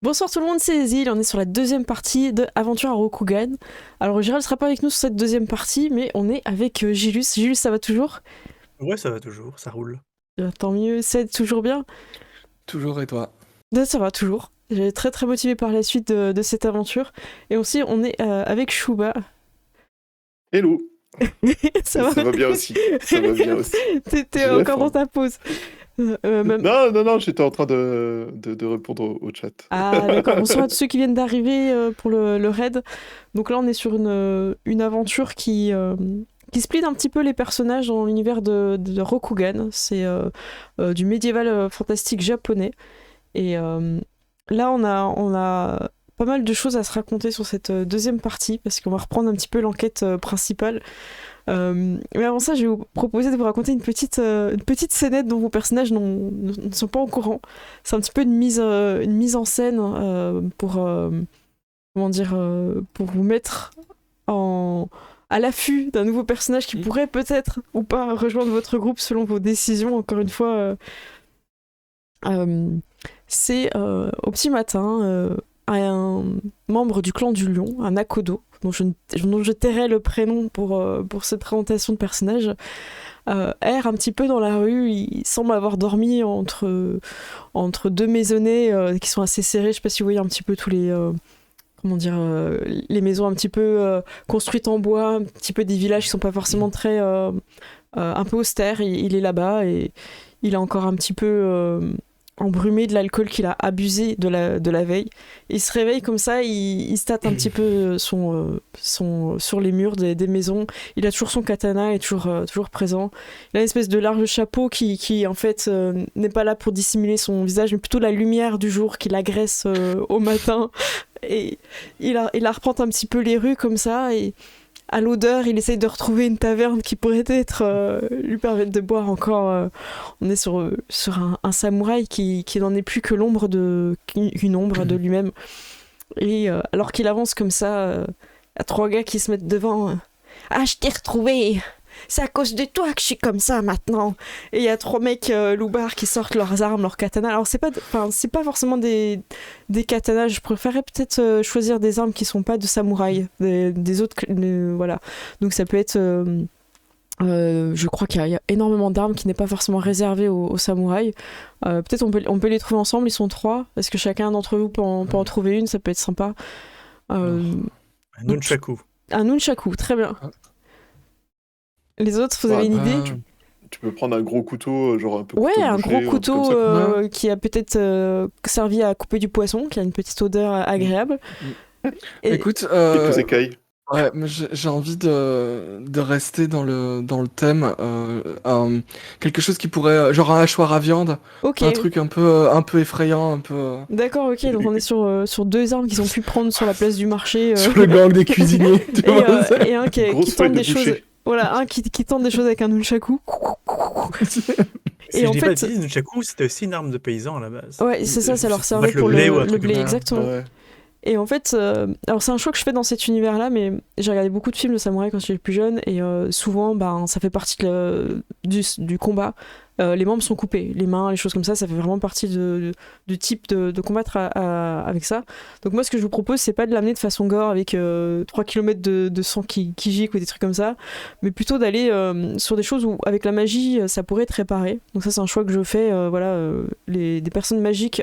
Bonsoir tout le monde, c'est Ezil, on est sur la deuxième partie de Aventure à Rokugan. Alors Gérald sera pas avec nous sur cette deuxième partie, mais on est avec Gilus. Gilus, ça va toujours? Ouais, ça va toujours, ça roule. Tant mieux, c'est toujours bien? Toujours et toi? Ça va toujours. J'ai très très motivé par la suite de cette aventure. Et aussi on est avec Shuba. Hello. Ça va? Ça va bien aussi. Ça va bien aussi. T'étais encore dans ta pause. Non, j'étais en train de répondre au chat. Ah d'accord, bonsoir à tous ceux qui viennent d'arriver pour le raid. Donc là on est sur une aventure qui split un petit peu les personnages dans l'univers de Rokugan. C'est du médiéval fantastique japonais. Et là on a pas mal de choses à se raconter sur cette deuxième partie, parce qu'on va reprendre un petit peu l'enquête principale. Mais avant ça, je vais vous proposer de vous raconter une petite scénette dont vos personnages ne sont pas au courant. C'est un petit peu une mise en scène pour pour vous mettre à l'affût d'un nouveau personnage qui pourrait peut-être ou pas rejoindre votre groupe selon vos décisions. Encore une fois, c'est au petit matin un membre du clan du lion, un Akodo, dont je tairai le prénom pour cette présentation de personnage, erre un petit peu dans la rue. Il semble avoir dormi entre deux maisonnées qui sont assez serrées. Je sais pas si vous voyez un petit peu tous les les maisons un petit peu construites en bois, un petit peu des villages qui sont pas forcément très un peu austères. Il est là-bas et il est encore un petit peu embrumé de l'alcool qu'il a abusé de la veille. Il se réveille comme ça, il se tâte un petit peu sur les murs des maisons. Il a toujours son katana, il est toujours présent. Il a une espèce de large chapeau qui en fait n'est pas là pour dissimuler son visage, mais plutôt la lumière du jour qui l'agresse au matin. Et il arpente un petit peu les rues comme ça, et à l'odeur, il essaye de retrouver une taverne qui pourrait être lui permettre de boire encore. On est sur un samouraï qui n'en est plus que qu'une ombre de lui-même. Et alors qu'il avance comme ça, il y a trois gars qui se mettent devant. Ah, je t'ai retrouvé! C'est à cause de toi que je suis comme ça maintenant. Et il y a trois mecs loupards qui sortent leurs armes, leurs katanas. Alors c'est pas forcément des katanas. Je préférerais peut-être choisir des armes qui sont pas de samouraï, des autres, voilà. Donc ça peut être je crois qu'il y a énormément d'armes qui n'est pas forcément réservées aux samouraïs. Peut-être on peut les trouver ensemble. Ils sont trois. Est-ce que chacun d'entre vous peut en trouver une? Ça peut être sympa. Un nunchaku. Un nunchaku, très bien. Les autres, vous avez une idée? Tu peux prendre un gros couteau, genre un peu Ouais, couteau un boucher, gros couteau truc comme ça. qui a peut-être servi à couper du poisson, qui a une petite odeur agréable. Écoute, Quelques écailles. ouais, mais j'ai envie de rester dans le thème, quelque chose qui pourrait, genre un hachoir à viande, Ok. un truc un peu effrayant, un peu D'accord, ok, donc on est sur deux armes qu'ils ont pu prendre sur la place du marché. sur le gang des cuisiniers. tu vois, et un qui Grosse tente feuille de des choses. boucher. Voilà, un qui tente des choses avec un nunchaku. Si Et je en dis fait- pas de bêtises, nunchaku, c'était aussi une arme de paysan à la base. Ouais, c'est ça, ça leur servait Battre le pour blé ou un le truc blé, comme ça. exactement. Ouais. Et en fait, alors c'est un choix que je fais dans cet univers-là, mais j'ai regardé beaucoup de films de samouraï quand j'étais plus jeune, et souvent, ça fait partie du combat. Les membres sont coupés, les mains, les choses comme ça fait vraiment partie du type de combattre avec ça. Donc moi, ce que je vous propose, c'est pas de l'amener de façon gore avec 3 km de sang qui gicle ou des trucs comme ça, mais plutôt d'aller sur des choses où, avec la magie, ça pourrait être réparé. Donc ça, c'est un choix que je fais. Des personnes magiques,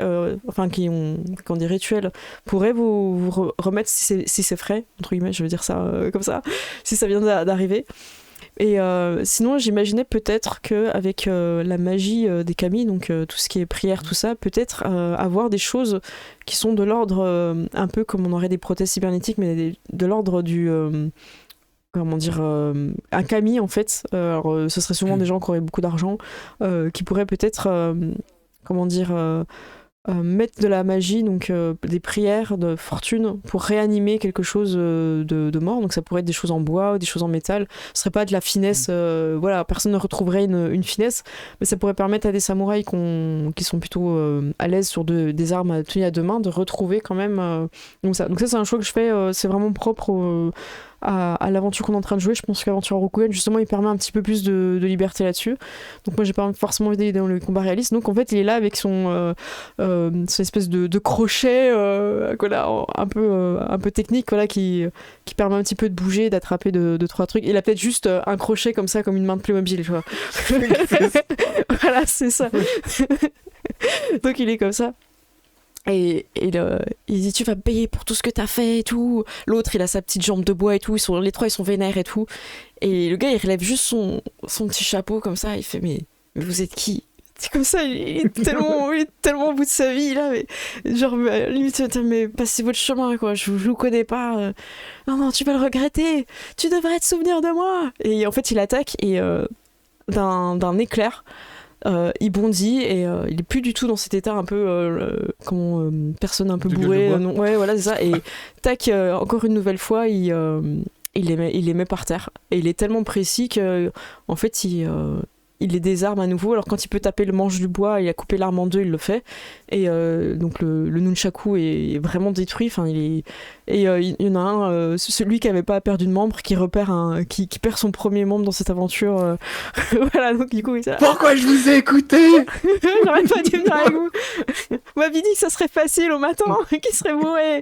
qui ont des rituels, pourraient vous remettre, si c'est frais, entre guillemets, je veux dire ça comme ça, si ça vient d'arriver. Et sinon, j'imaginais peut-être qu'avec la magie des kami, donc tout ce qui est prière, tout ça, peut-être avoir des choses qui sont de l'ordre, un peu comme on aurait des prothèses cybernétiques, mais de l'ordre du... un kami en fait. Ce serait souvent des gens qui auraient beaucoup d'argent, qui pourraient peut-être... mettre de la magie, donc des prières de fortune pour réanimer quelque chose de mort. Donc ça pourrait être des choses en bois ou des choses en métal. Ce serait pas de la finesse, personne ne retrouverait une finesse, mais ça pourrait permettre à des samouraïs qui sont plutôt à l'aise sur des armes à tenir à deux mains de retrouver quand même. Donc ça c'est un choix que je fais, c'est vraiment propre à l'aventure qu'on est en train de jouer. Je pense qu'Aventure Rokugan, justement, il permet un petit peu plus de liberté là-dessus. Donc moi, j'ai pas forcément envie d'aller dans le combat réaliste. Donc en fait, il est là avec son espèce de crochet voilà, un peu technique, voilà, qui permet un petit peu de bouger, d'attraper deux trois trucs. Il a peut-être juste un crochet comme ça, comme une main de Playmobil, tu vois. Voilà, c'est ça. Donc il est comme ça. Et il dit tu vas me payer pour tout ce que t'as fait et tout. L'autre il a sa petite jambe de bois et tout, les trois ils sont vénères et tout. Et le gars il relève juste son petit chapeau comme ça, il fait mais vous êtes qui? C'est comme ça, il est tellement au bout de sa vie là, mais genre limite mais passez votre chemin quoi, je vous connais pas. Non tu vas le regretter, tu devrais te souvenir de moi. Et en fait il attaque et d'un éclair. Il bondit et il est plus du tout dans cet état un peu personne un peu bourrée, non, ouais voilà c'est ça, et tac encore une nouvelle fois il les met par terre et il est tellement précis que en fait il les désarme à nouveau. Alors quand il peut taper le manche du bois, il a coupé l'arme en deux, il le fait. Et donc le nunchaku est vraiment détruit. Enfin, il y en a un, celui qui avait pas perdu de membre, qui perd son premier membre dans cette aventure. Voilà, donc du coup, il Pourquoi je vous ai écouté? J'aurais pas dû venir avec vous. Vous m'aviez dit que ça serait facile au matin, qu'il serait bourré.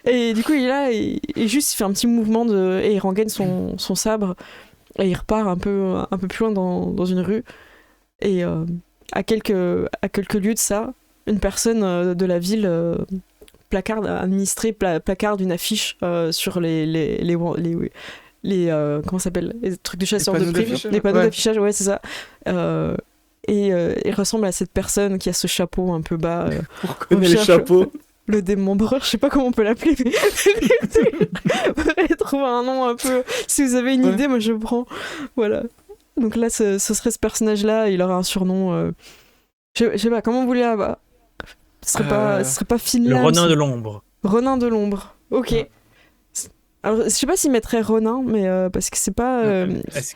Et du coup, il est là et juste il fait un petit mouvement et il rengaine son sabre. Et il repart un peu plus loin dans une rue. Et à quelques lieues de ça, une personne de la ville placarde une affiche sur les comment ça s'appelle, les trucs de chasseurs de primes, les panneaux d'affichage, ouais c'est ça. Et il ressemble à cette personne qui a ce chapeau un peu bas. Pourquoi les chapeaux? Le démembreur, je sais pas comment on peut l'appeler, mais faudrait trouver un nom un peu. Si vous avez une idée, moi je prends. Voilà. Donc là, ce serait ce personnage-là, il aurait un surnom. Je sais pas, comment vous voulez avoir. Ce serait pas Finlay. Le Ronin de l'ombre. Ronin de l'ombre. Ok. Alors, je sais pas s'il mettrait Ronin, mais parce que c'est pas.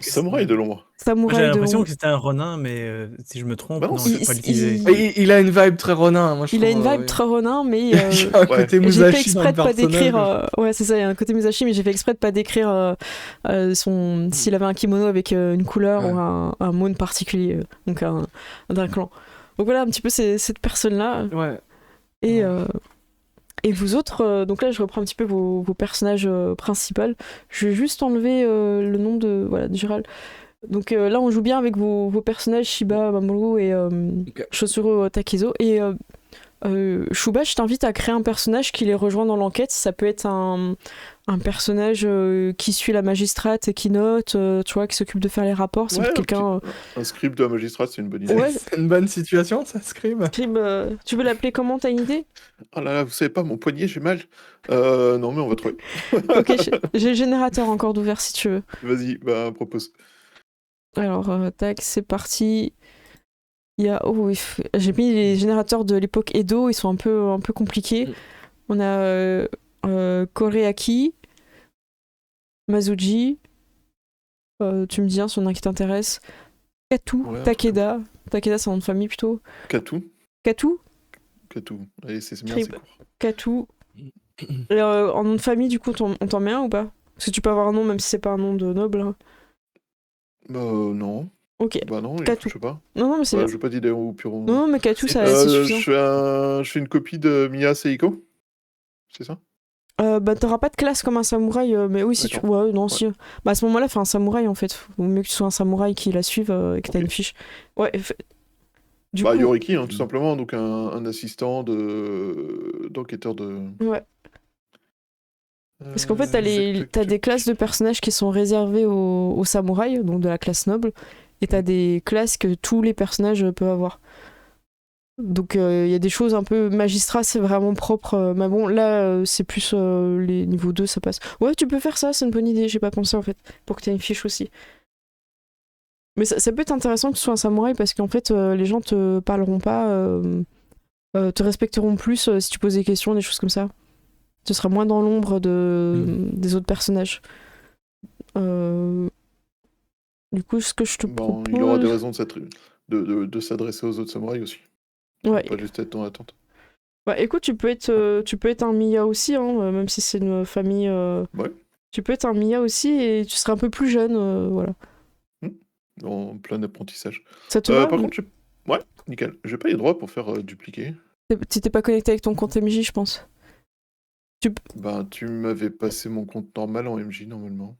Samouraï de l'ombre. Samouraï J'ai de l'impression l'ombre. que c'était un Ronin, mais si je me trompe, Bah non, non, je vais pas l'utiliser. Il a une vibe très Ronin, moi je Il a trouve, une vibe ouais. très Ronin, mais. Il y a un côté J'ai fait Musashi exprès de dans le pas décrire. personnage. Ouais, c'est ça, il y a un côté Musashi, mais j'ai fait exprès de pas décrire s'il avait un kimono avec une couleur Ouais. ou un mode particulier, donc d'un clan. Donc voilà, un petit peu cette personne-là. Ouais. Et vous autres, donc là je reprends un petit peu vos personnages principaux. Je vais juste enlever le nom de Gérald. Donc là on joue bien avec vos personnages Shiba, Mamoru et Chosuro Takezo. Et Shuba, je t'invite à créer un personnage qui les rejoint dans l'enquête. Ça peut être un personnage qui suit la magistrate et qui note, tu vois, qui s'occupe de faire les rapports. C'est quelqu'un. Un scribe de la magistrate, c'est une bonne idée. Ouais. C'est une bonne situation, ça, Scribe. Scribe, tu veux l'appeler comment, t'as une idée? Oh là là, vous savez pas, mon poignet, j'ai mal. Non, mais on va trouver. Ok, j'ai le générateur encore d'ouvert si tu veux. Vas-y, propose. Alors, tac, c'est parti. Il y a... j'ai mis les générateurs de l'époque Edo, ils sont un peu compliqués. On a Koreaki, Masuji, tu me dis si on a un qui t'intéresse. Katu, Ouais, Takeda. Takeda, c'est un nom de famille plutôt. Katu. Allez, c'est bien, c'est court. Katu. En nom de famille, du coup, on t'en met un ou pas? Parce que tu peux avoir un nom même si c'est pas un nom de noble. Hein. Non. Ok. Bah non, Katu. je sais pas. Non, mais c'est bien. Je veux pas dire ou Puro. Non, mais Katu, c'est suffisant. Je fais une copie de Miya Seiko. C'est ça? T'auras pas de classe comme un samouraï, mais oui, si tu. Ouais, non, si. Bah, à ce moment-là, fais un samouraï en fait. Vaut mieux que tu sois un samouraï qui la suive et que t'as une fiche. Ouais, du coup. Yoriki, hein, tout simplement, donc un assistant d'enquêteur de. Ouais. Parce qu'en fait, t'as des classes de personnages qui sont réservées aux samouraïs, donc de la classe noble, et t'as des classes que tous les personnages peuvent avoir. Donc il y a des choses un peu magistrat, c'est vraiment propre. Mais bon, là, c'est plus les niveaux 2, ça passe. Ouais, tu peux faire ça, c'est une bonne idée, j'ai pas pensé en fait, pour que t'aies une fiche aussi. Mais ça peut être intéressant que tu sois un samouraï parce qu'en fait, les gens te parleront pas, te respecteront plus si tu poses des questions, des choses comme ça. Tu seras moins dans l'ombre des autres personnages. Du coup, ce que je te propose... Il aura des raisons de s'adresser aux autres samouraïs aussi. Ouais. Pas juste être dans l'attente. Bah écoute, tu peux être un Miya aussi, hein, même si c'est une famille... Ouais. Tu peux être un Mia aussi et tu seras un peu plus jeune, voilà. En plein apprentissage. Ça te va? Par contre, ouais, nickel. J'ai pas les droits pour faire dupliquer. Tu t'es pas connecté avec ton compte MJ, je pense. Bah, tu m'avais passé mon compte normal en MJ, normalement.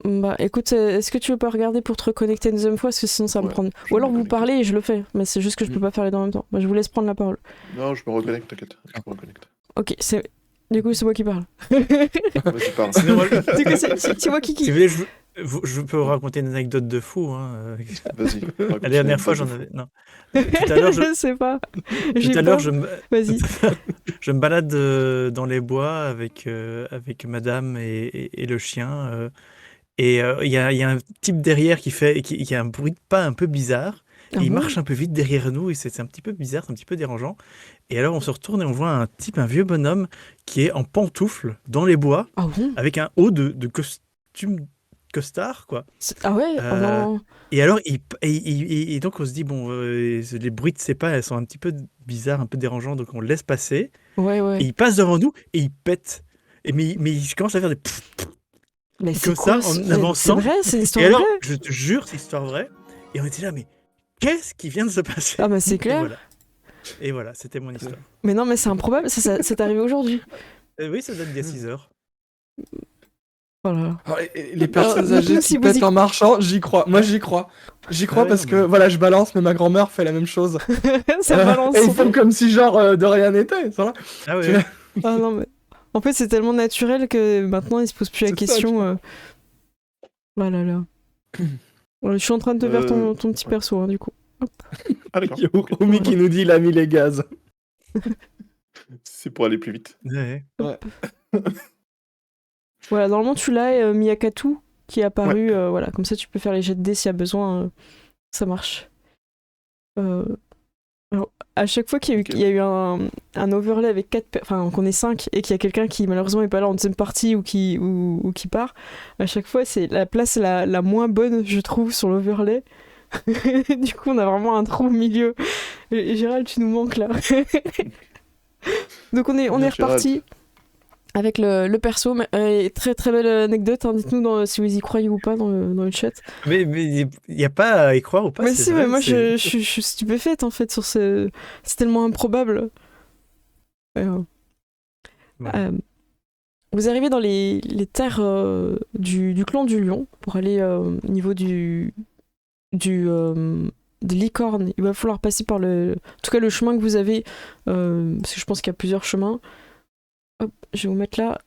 Bah écoute, est-ce que tu veux pas regarder pour te reconnecter une deuxième fois? Parce que sinon ça va me Ouais, prendre. je Ou vais alors me vous connecter. parlez et je le fais. Mais c'est juste que je peux pas faire les deux en même temps. Bah, je vous laisse prendre la parole. Non, je me reconnecte, t'inquiète. Je me reconnecte. Ok, du coup c'est moi qui parle. Vas-y, parle. Sinon, voilà. Du coup c'est moi qui. Si vous voulez, je peux vous raconter une anecdote de fou. Hein. Vas-y. La dernière fois, j'en avais. Non. Tout à l'heure, Je sais pas. J'ai tout à l'heure, peur. Vas-y. je me balade dans les bois avec madame et le chien. Et il y a un type derrière qui a un bruit de pas un peu bizarre. Et Ah il bon marche un peu vite derrière nous et c'est un petit peu bizarre, c'est un petit peu dérangeant. Et alors on se retourne et on voit un vieux bonhomme qui est en pantoufles dans les bois Ah bon avec un haut de costume costard, quoi. Ah ouais oh non. Et alors, et donc on se dit, bon, les bruits de ses pas, elles sont un petit peu bizarres, un peu dérangeants, donc on le laisse passer. Ouais. Et il passe devant nous et il pète. Mais il commence à faire des pfff Mais c'est comme quoi ça en C'est avançant. vrai, c'est une Et histoire alors, vraie. je te jure, c'est histoire vraie. Et on était là, mais qu'est-ce qui vient de se passer? Ah bah c'est Et clair. voilà, c'était mon histoire. Mais non, mais c'est improbable, ça c'est arrivé aujourd'hui. Oui, ça date d'il y a 6 heures. Oh là là. Alors, les personnes âgées si qui vous y pètent en marchant, j'y crois. Moi, j'y crois. J'y crois Ouais, parce non, que, mais- voilà, je balance, mais ma grand-mère fait la même chose. Ça balance. Et ils font comme si, genre, de rien n'était. Ça va. Ah Tu- ouais. Ah non, mais. En fait, c'est tellement naturel que maintenant, ils se posent plus la C'est ça, question. tu vois. Oh là là. Ouais, je suis en train de te faire ton petit ouais. perso, hein, du coup. Ah, d'accord. Il y a Rumi qui nous dit il a mis les gaz. C'est pour aller plus vite. Ouais. Voilà, normalement, tu l'as, Miyakatu, qui est apparu. Voilà, comme ça, tu peux faire les jets de dés s'il y a besoin. Ça marche. Alors, à chaque fois qu'il y a eu un overlay avec 4 enfin qu'on est 5 et qu'il y a quelqu'un qui malheureusement est pas là en deuxième partie ou qui part, à chaque fois c'est la place la moins bonne je trouve sur l'overlay. Du coup on a vraiment un trou au milieu. Et Gérald tu nous manques là. Donc on est Bien, reparti avec le perso. Et très très belle anecdote, hein. Dites-nous si vous y croyez ou pas dans le chat. Mais il n'y a pas à y croire ou pas. Mais c'est si, vrai, mais moi c'est- je suis stupéfaite en fait sur c'est tellement improbable. Ouais. Vous arrivez dans les terres du clan du lion pour aller au niveau des licornes. Il va falloir passer par en tout cas le chemin que vous avez, parce que je pense qu'il y a plusieurs chemins. Hop, je vais vous mettre là.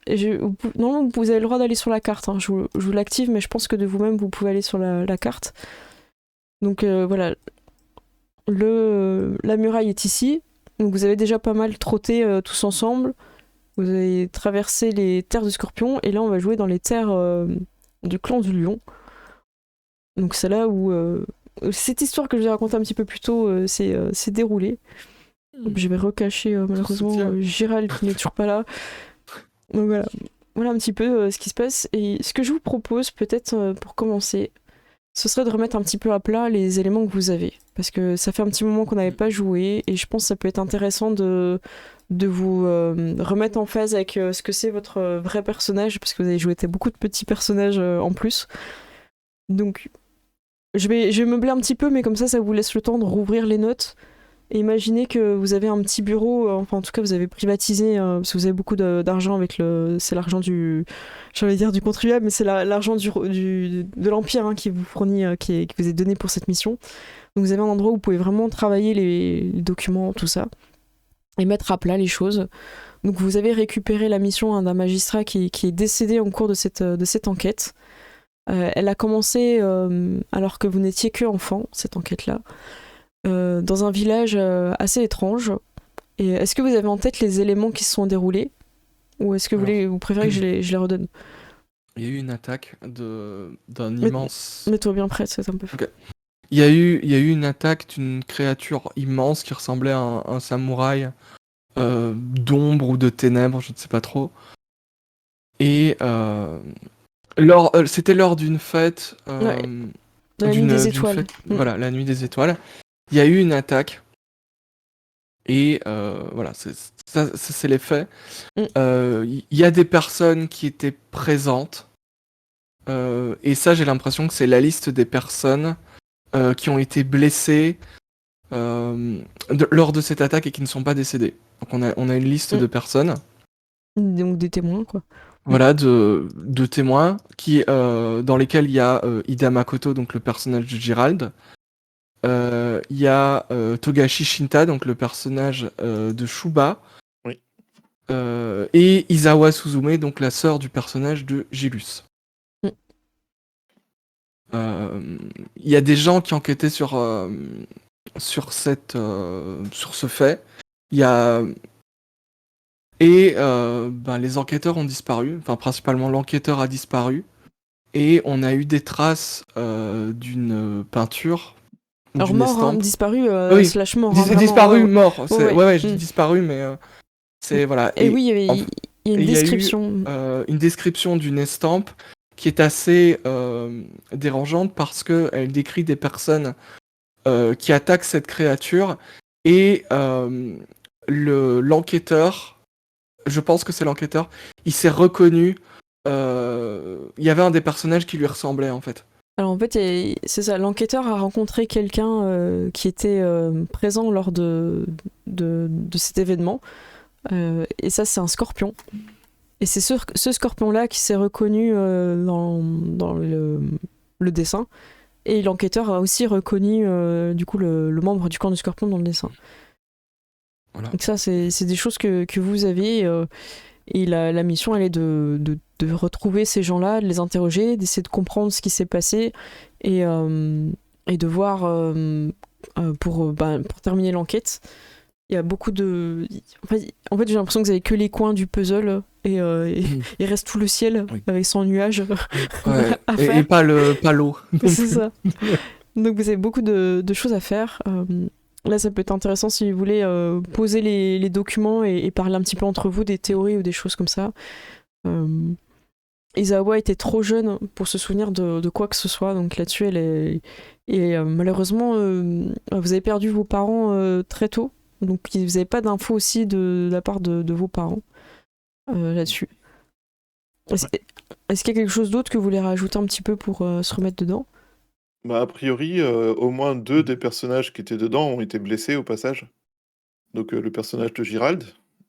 Normalement, vous avez le droit d'aller sur la carte, hein. Je vous l'active, mais je pense que de vous-même, vous pouvez aller sur la carte. Donc voilà, la muraille est ici. Donc vous avez déjà pas mal trotté tous ensemble. Vous avez traversé les terres du scorpion. Et là, on va jouer dans les terres du clan du lion. Donc c'est là où cette histoire que je vous ai racontée un petit peu plus tôt s'est déroulée. Donc, je vais recacher malheureusement Gérald qui n'est toujours pas là. Donc voilà un petit peu ce qui se passe. Et ce que je vous propose peut-être pour commencer, ce serait de remettre un petit peu à plat les éléments que vous avez. Parce que ça fait un petit moment qu'on n'avait pas joué et je pense que ça peut être intéressant de vous remettre en phase avec ce que c'est votre vrai personnage, parce que vous avez joué beaucoup de petits personnages en plus. Donc je vais meubler un petit peu, mais comme ça vous laisse le temps de rouvrir les notes. Et imaginez que vous avez un petit bureau, enfin en tout cas vous avez privatisé, parce que vous avez beaucoup d'argent avec c'est l'argent du contribuable, mais c'est l'argent de l'Empire qui vous fournit, qui vous est donné pour cette mission. Donc vous avez un endroit où vous pouvez vraiment travailler les documents, tout ça, et mettre à plat les choses. Donc vous avez récupéré la mission d'un magistrat qui est décédé en cours de cette enquête. Elle a commencé alors que vous n'étiez que enfant, cette enquête-là. Dans un village assez étrange. Et est-ce que vous avez en tête les éléments qui se sont déroulés? Ou est-ce que vous préférez que je les redonne? Il y a eu une attaque d'un immense... Mets-toi bien prête, c'est un peu fou. Okay. Il y a eu une attaque d'une créature immense qui ressemblait à un samouraï d'ombre ou de ténèbres, je ne sais pas trop. Et c'était lors d'une fête... La nuit des étoiles. Voilà, la nuit des étoiles. Il y a eu une attaque. Et voilà, ça, c'est les faits. Mm. Il y a des personnes qui étaient présentes. Et ça, j'ai l'impression que c'est la liste des personnes qui ont été blessées lors de cette attaque et qui ne sont pas décédées. Donc on a une liste de personnes, Donc des témoins, quoi. voilà, de témoins dans lesquels il y a Ida Makoto, donc le personnage de Girald. Il y a Togashi Shinta, donc le personnage de Shuba. Oui. Et Izawa Suzume, donc la sœur du personnage de Gilus. Il y a des gens qui enquêtaient sur ce fait. Il y a les enquêteurs ont disparu. Enfin, principalement l'enquêteur a disparu. Et on a eu des traces d'une peinture. Alors d'une mort, hein, estampe. disparu, Oui. slash mort. Hein, Disparu, vraiment, mort. ouais. Je dis disparu, mais c'est voilà. Et oui, il y a une il y a eu, description. une description d'une estampe qui est assez dérangeante parce qu'elle décrit des personnes qui attaquent cette créature et l'enquêteur, je pense que c'est l'enquêteur, il s'est reconnu. Il y avait un des personnages qui lui ressemblait en fait. Alors en fait, c'est ça, l'enquêteur a rencontré quelqu'un qui était présent lors de cet événement. Et ça, c'est un scorpion. Et c'est ce scorpion-là qui s'est reconnu dans le dessin. Et l'enquêteur a aussi reconnu du coup le membre du camp du scorpion dans le dessin. Voilà. Donc ça, c'est des choses que vous avez. Et la mission, elle est de retrouver ces gens-là, de les interroger, d'essayer de comprendre ce qui s'est passé et de voir, pour terminer l'enquête, il y a beaucoup de... En fait, j'ai l'impression que vous avez que les coins du puzzle et il reste tout le ciel avec son nuage à faire. Et pas l'eau. C'est ça. Donc vous avez beaucoup de choses à faire. Là, ça peut être intéressant si vous voulez poser les documents et parler un petit peu entre vous des théories ou des choses comme ça. Izawa était trop jeune pour se souvenir de quoi que ce soit, donc là-dessus, elle est... Et malheureusement, vous avez perdu vos parents très tôt, donc vous n'avez pas d'infos aussi de la part de vos parents là-dessus. Est-ce qu'il y a quelque chose d'autre que vous voulez rajouter un petit peu pour se remettre dedans ? Bah, a priori, au moins 2 des personnages qui étaient dedans ont été blessés au passage. Donc le personnage de Girald,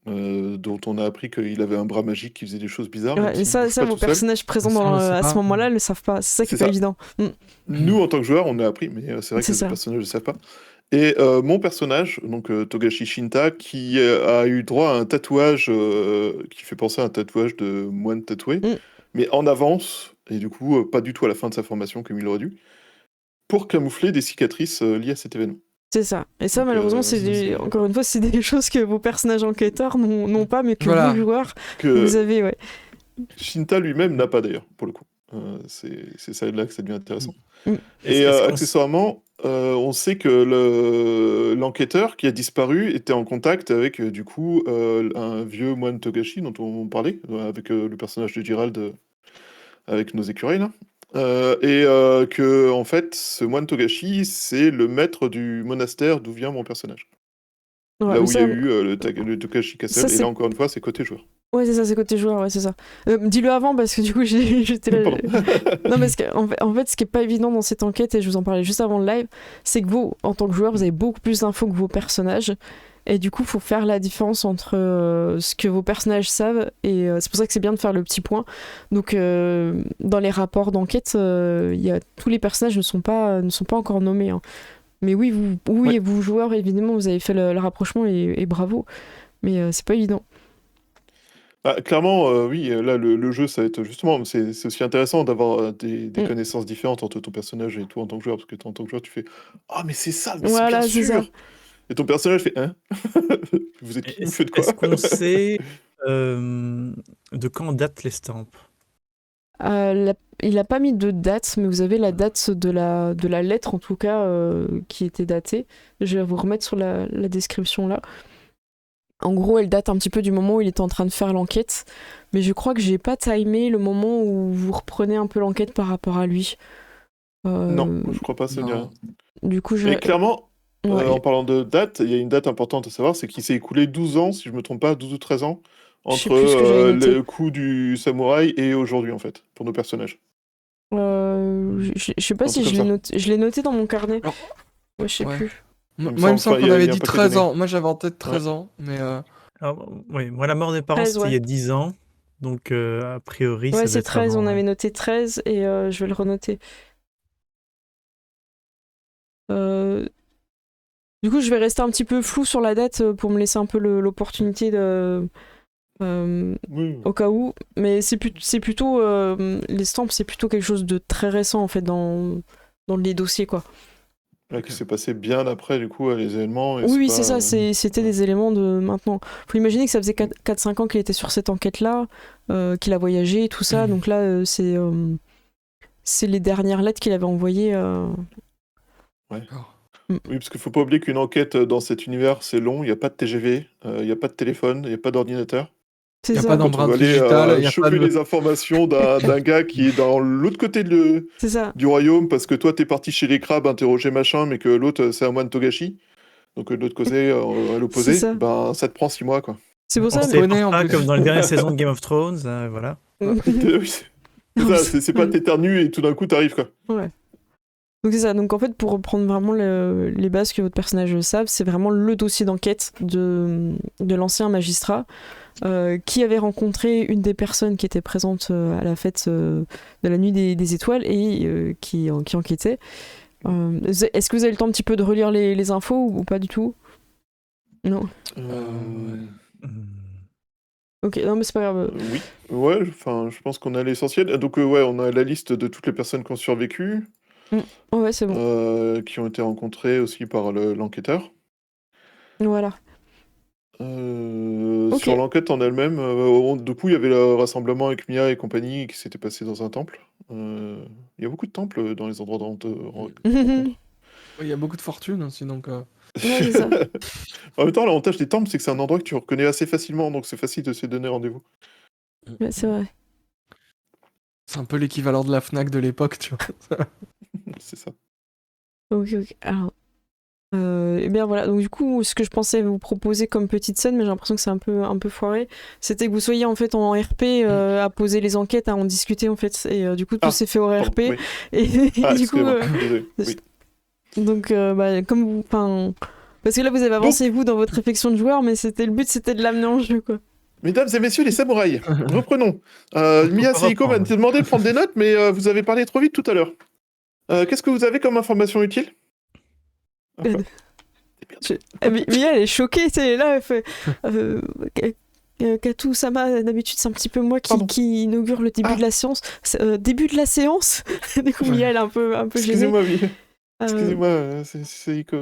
dont on a appris qu'il avait un bras magique qui faisait des choses bizarres. Ouais, et ça vos personnages présents à ce moment-là le savent pas. C'est ça qui est pas évident. Nous, en tant que joueurs, on a appris, mais c'est vrai que les personnages ne le savent pas. Et mon personnage, donc Togashi Shinta, qui a eu droit à un tatouage qui fait penser à un tatouage de moine tatoué, mais en avance, et du coup pas du tout à la fin de sa formation comme il aurait dû, pour camoufler des cicatrices liées à cet événement. C'est ça. Et ça, donc, malheureusement, encore une fois, c'est des choses que vos personnages enquêteurs n'ont pas, mais que vous, joueurs, vous avez, ouais. Shinta lui-même n'a pas, d'ailleurs, pour le coup. C'est ça là que ça devient intéressant. Et accessoirement, on sait que l'enquêteur qui a disparu était en contact avec, du coup, un vieux moine Togashi dont on parlait, avec le personnage de Girald, avec nos écureuils, là. Que en fait, ce moine Togashi, c'est le maître du monastère d'où vient mon personnage. Ouais, là où il y a eu le Togashi Castle, et là encore une fois, c'est côté joueur. Ouais, c'est ça, c'est côté joueur, ouais, c'est ça. Dis-le avant parce que du coup, j'étais là. Non, mais en fait, ce qui est pas évident dans cette enquête, et je vous en parlais juste avant le live, c'est que vous, en tant que joueur, vous avez beaucoup plus d'infos que vos personnages. Et du coup, il faut faire la différence entre ce que vos personnages savent, et c'est pour ça que c'est bien de faire le petit point. Donc, dans les rapports d'enquête, tous les personnages ne sont pas encore nommés. Hein. Mais oui, vous joueurs, évidemment, vous avez fait le rapprochement, et bravo. Mais c'est pas évident. Bah, clairement, oui, là, le jeu, ça va être justement... C'est aussi intéressant d'avoir des connaissances différentes entre ton personnage et toi en tant que joueur, parce que toi, en tant que joueur, tu fais « Ah, mais c'est ça, mais voilà, c'est bien sûr ça. !» Et ton personnage fait « Hein ?» Vous êtes qui, vous faites quoi? Est-ce qu'on sait de quand date l'estampe? Il n'a pas mis de date, mais vous avez la date de la lettre, en tout cas, qui était datée. Je vais vous remettre sur la description là. En gros, elle date un petit peu du moment où il était en train de faire l'enquête, mais je crois que j'ai pas timé le moment où vous reprenez un peu l'enquête par rapport à lui. Non, je crois pas, ça dit rien. Du coup, Mais clairement, Ouais. En parlant de date, il y a une date importante à savoir, c'est qu'il s'est écoulé 12 ans, si je me trompe pas, 12 ou 13 ans, Je sais entre plus ce que j'avais noté. le coup du samouraï et aujourd'hui, en fait, pour nos personnages. Je sais pas Un si truc je comme l'ai ça. noté. Je l'ai noté dans mon carnet. Alors, Ouais, je sais ouais. plus. Moi, Il me il me semble, semble enfin, qu'on il y avait a un dit paquet 13 d'années. ans. Moi, j'avais en tête 13 ans, mais Alors, oui, moi, la mort des parents, 13, c'était il y ouais. a 10 ans. Donc, a priori, Ouais, ça doit c'est être 13, on avant. avait Ouais. noté 13 et je vais le renoter. Euh, Du coup, je vais rester un petit peu flou sur la date pour me laisser un peu l'opportunité de. Oui. Au cas où. Mais c'est plutôt. Les stamps, c'est plutôt quelque chose de très récent en fait dans les dossiers quoi. Là, qui s'est passé bien après, du coup, les événements. Et Oui, c'est oui, pas, c'est ça, c'était ouais. des éléments de maintenant. Faut imaginer que ça faisait 4-5 ans qu'il était sur cette enquête-là, qu'il a voyagé et tout ça, donc là, c'est les dernières lettres qu'il avait envoyées. Ouais. D'accord. Oui, parce qu'il faut pas oublier qu'une enquête dans cet univers, c'est long. Il n'y a pas de TGV, il n'y a pas de téléphone, il n'y a pas d'ordinateur. Il C'est n'y a pas ça, Quand on d'empreinte va aller digitale, il n'y a pas choper de... les informations d'un gars qui est dans l'autre côté c'est ça. du royaume, parce que toi, t'es parti chez les crabes interroger machin, mais que l'autre, c'est un moine Togashi, donc de l'autre côté, à C'est l'opposé, ça. ben, ça te prend 6 mois, quoi. C'est pour On ça. se connaît, téléporte en pas plus. comme dans les dernières saisons de Game of Thrones. Voilà. Oui, c'est ça, c'est pas t'éternues et tout d'un coup, t'arrives, quoi. Ouais. Donc c'est ça. Donc en fait, pour reprendre vraiment les bases que votre personnage savent, c'est vraiment le dossier d'enquête de l'ancien magistrat qui avait rencontré une des personnes qui était présente à la fête de la nuit des étoiles et qui enquêtait. Est-ce que vous avez le temps un petit peu de relire les infos ou pas du tout? Non. Hmm. Ok, non mais c'est pas grave. Oui, ouais, enfin, je pense qu'on a l'essentiel. Donc, ouais, on a la liste de toutes les personnes qui ont survécu, Ouais, c'est bon. qui ont été rencontrées aussi par l'enquêteur. Voilà. Ok. Sur l'enquête en elle-même, du coup, il y avait le rassemblement avec Mia et compagnie qui s'était passé dans un temple. Il y a beaucoup de temples dans les endroits de rencontre. Il y a beaucoup de fortune aussi, donc... Ouais, c'est ça. En même temps, l'avantage des temples, c'est que c'est un endroit que tu reconnais assez facilement, donc c'est facile de se donner rendez-vous. Ouais, c'est vrai. C'est un peu l'équivalent de la Fnac de l'époque, tu vois. C'est ça. Ok. Alors, et bien voilà. Donc du coup, ce que je pensais vous proposer comme petite scène, mais j'ai l'impression que c'est un peu foiré, c'était que vous soyez en fait en RP à poser les enquêtes, à en discuter en fait. Et du coup, tout s'est fait au Pardon, RP. oui. Et du coup, Excusez-moi, désolé. Oui. donc comme vous, enfin, parce que là vous avez avancé vous dans votre réflexion de joueur, mais le but, c'était de l'amener en jeu quoi. Mesdames et messieurs les samouraïs, reprenons. Mia peut Seiko m'a reprendre. demandé de prendre des notes, mais vous avez parlé trop vite tout à l'heure. Qu'est-ce que vous avez comme information utile? Mia, elle est choquée, tu sais, là, elle fait. Katou-sama, d'habitude, c'est un petit peu moi Pardon. qui inaugure le début de la séance. Début de la séance. Du coup, Mia, elle est un peu gênée. Excusez-moi, Mia. Excusez-moi, c'est Seiko.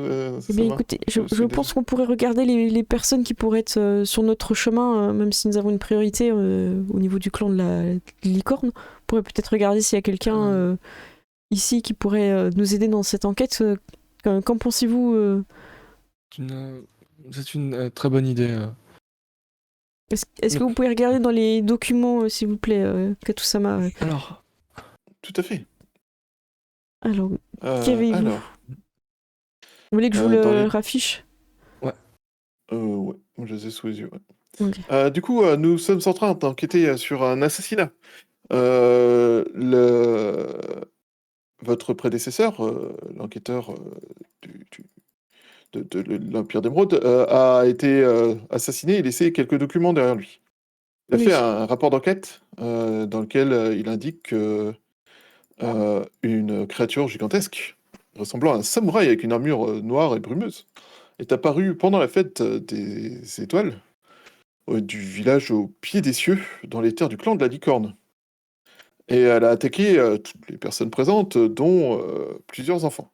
Eh bien, écoutez, je pense qu'on pourrait regarder les personnes qui pourraient être sur notre chemin, même si nous avons une priorité au niveau du clan de la licorne. On pourrait peut-être regarder s'il y a quelqu'un ici qui pourrait nous aider dans cette enquête. Qu'en pensez-vous C'est une très bonne idée. Est-ce que vous pouvez regarder dans les documents, s'il vous plaît, Katou-sama Alors, Tout à fait. Alors, qu'avez-vous Alors, Vous voulez que je vous dans le les- raffiche ouais, moi je les ai sous les yeux. Ouais. Ok. Du coup, nous sommes en train d'enquêter sur un assassinat. Votre prédécesseur, l'enquêteur de l'Empire d'Émeraude, a été assassiné et laissé quelques documents derrière lui. Il a Oui. fait un rapport d'enquête dans lequel il indique que une créature gigantesque, ressemblant à un samouraï avec une armure noire et brumeuse, est apparue pendant la fête des étoiles du village au pied des cieux, dans les terres du clan de la licorne. Et elle a attaqué toutes les personnes présentes, dont plusieurs enfants.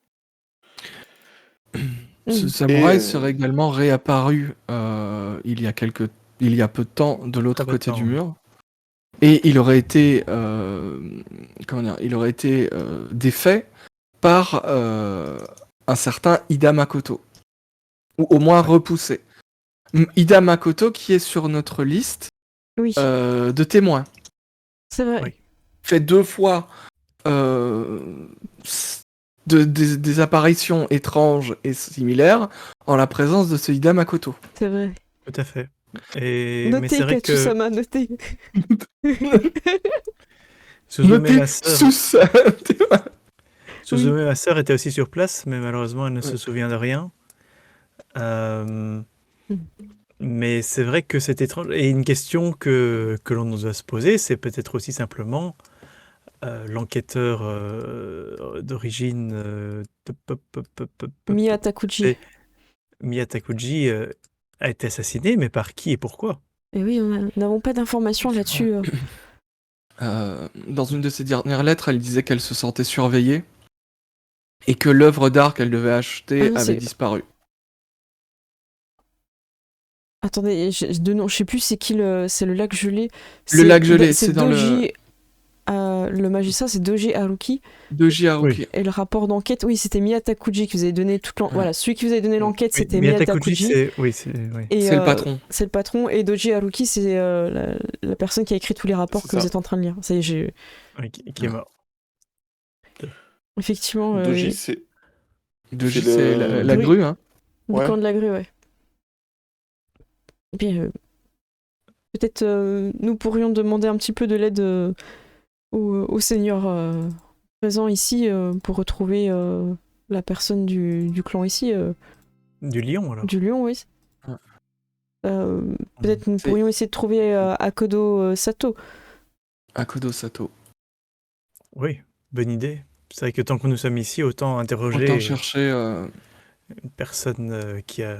ce Mm. samouraï Et, serait également réapparu il y a peu de temps de l'autre Très peu de côté temps, du ouais. mur. Et il aurait été, défait par un certain Ida Makoto. Ou au moins repoussé. Ida Makoto qui est sur notre liste Oui, de témoins. c'est vrai. Oui. Fait 2 fois euh, des apparitions étranges et similaires en la présence de ce Ida Makoto. C'est vrai. Tout à fait. Mais Notez, c'est vrai que Katsusama, notez. Suzume, Notez ma sœur, sous Suzume, ma sœur, était aussi sur place, mais malheureusement, elle ne se souvient de rien. Euh, Mais c'est vrai que c'est étrange. Et une question que l'on doit se poser, c'est peut-être aussi simplement l'enquêteur d'origine Miya Takuji. et Miya Takuji a été assassiné, mais par qui et pourquoi? Et oui, nous n'avons pas d'informations là-dessus. Dans une de ses dernières lettres, elle disait qu'elle se sentait surveillée et que l'œuvre d'art qu'elle devait acheter avait disparu. Attendez, je sais plus c'est qui c'est le lac gelé. Le lac gelé, c'est dans Doji, le magicien, c'est Doji Haruki. Doji Haruki. Oui. Et le rapport d'enquête, oui, c'était Miya Takuji qui vous avait donné toute l'enquête. Voilà, celui qui vous avait donné l'enquête, Oui, c'était Miya Miya Takuji, Takuji. c'est C'est le patron. C'est le patron. Et Doji Haruki, c'est la personne qui a écrit tous les rapports que vous êtes en train de lire. Ça y est, oui, qui est mort. effectivement. Doji, c'est c'est la grue, hein. Du camp de la grue, ouais. Et puis, peut-être nous pourrions demander un petit peu de l'aide au seigneur présent ici pour retrouver la personne du clan ici. Du lion, alors. Du lion, oui. Peut-être nous pourrions essayer de trouver Akodo Sato. Akodo Sato. Oui, bonne idée. C'est vrai que tant que nous sommes ici, autant interroger Autant chercher une personne qui a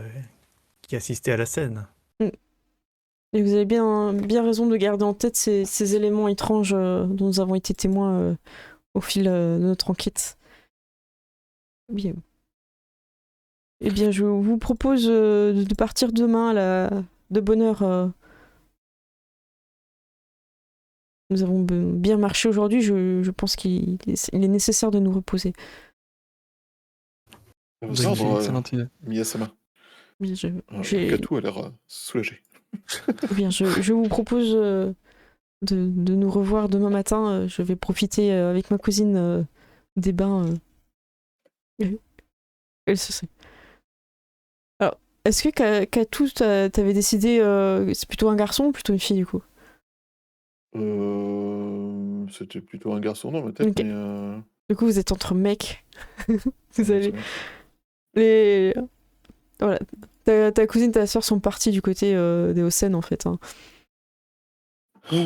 assisté à la scène. Et vous avez bien raison de garder en tête ces éléments étranges dont nous avons été témoins au fil de notre enquête. Bien. Eh bien, je vous propose de partir demain de bonne heure. Nous avons bien marché aujourd'hui. Je pense qu'il est nécessaire de nous reposer. excellente idée. Miya-sama. Katou a l'air soulagé. Bien, je vous propose de nous revoir demain matin. Je vais profiter avec ma cousine des bains. Elle se sait. Alors, est-ce que Katou, t'avais décidé c'est plutôt un garçon ou plutôt une fille du coup? C'était plutôt un garçon dans ma tête, Okay. mais... Du coup, vous êtes entre mecs. Vous allez... Voilà. Ta cousine et ta sœur sont partis du côté des Hauts-Seine, en fait. Hein.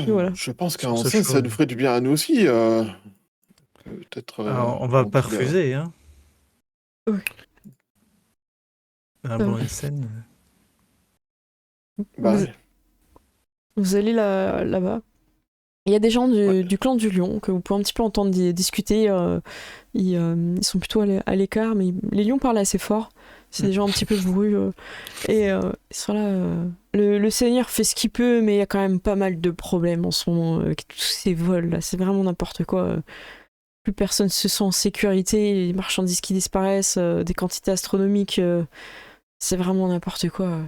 Voilà. Je pense qu'en Ça scène, chaud. ça nous ferait du bien à nous aussi. Peut-être... Alors, on va pas considérer. refuser, hein. Oui. Un bon scène. Bah, Vous allez là-bas. Il y a des gens du clan du lion que vous pouvez un petit peu entendre discuter. Ils sont plutôt à l'écart, mais les lions parlent assez fort. C'est des gens un petit peu bourrus. Et ils sont là. Le seigneur fait ce qu'il peut, mais il y a quand même pas mal de problèmes en ce moment. Avec tous ces vols, là, c'est vraiment n'importe quoi. Plus personne se sent en sécurité. Les marchandises qui disparaissent, des quantités astronomiques. C'est vraiment n'importe quoi.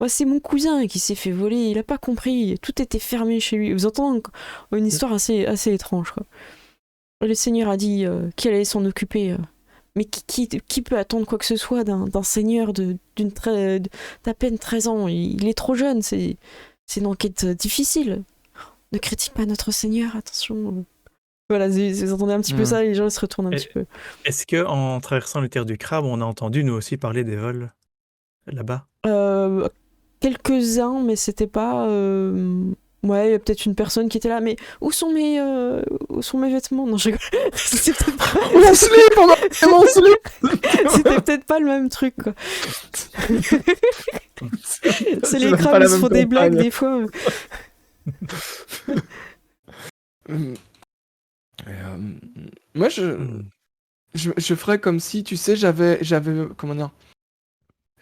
Ouais, c'est mon cousin qui s'est fait voler, il a pas compris, tout était fermé chez lui. Vous entendez une histoire assez étrange, quoi. Le seigneur a dit qu'il allait s'en occuper. Mais qui peut attendre quoi que ce soit d'un seigneur d'à peine 13 ans? Il est trop jeune, c'est une enquête difficile. Ne critique pas notre seigneur, attention. Voilà, vous entendez un petit peu ça, les gens se retournent un petit peu. Est-ce qu'en traversant les terres du crabe, on a entendu nous aussi parler des vols là-bas? Quelques-uns, mais c'était pas... Ouais, il y a peut-être une personne qui était là, mais où sont mes vêtements? Non, je rigole. C'est peut-être pas... Mon slip C'était peut-être pas le même truc, quoi. C'est les pas crabes, la ils se même font des campagne. blagues des fois. Moi, je ferais comme si, tu sais, j'avais comment dire,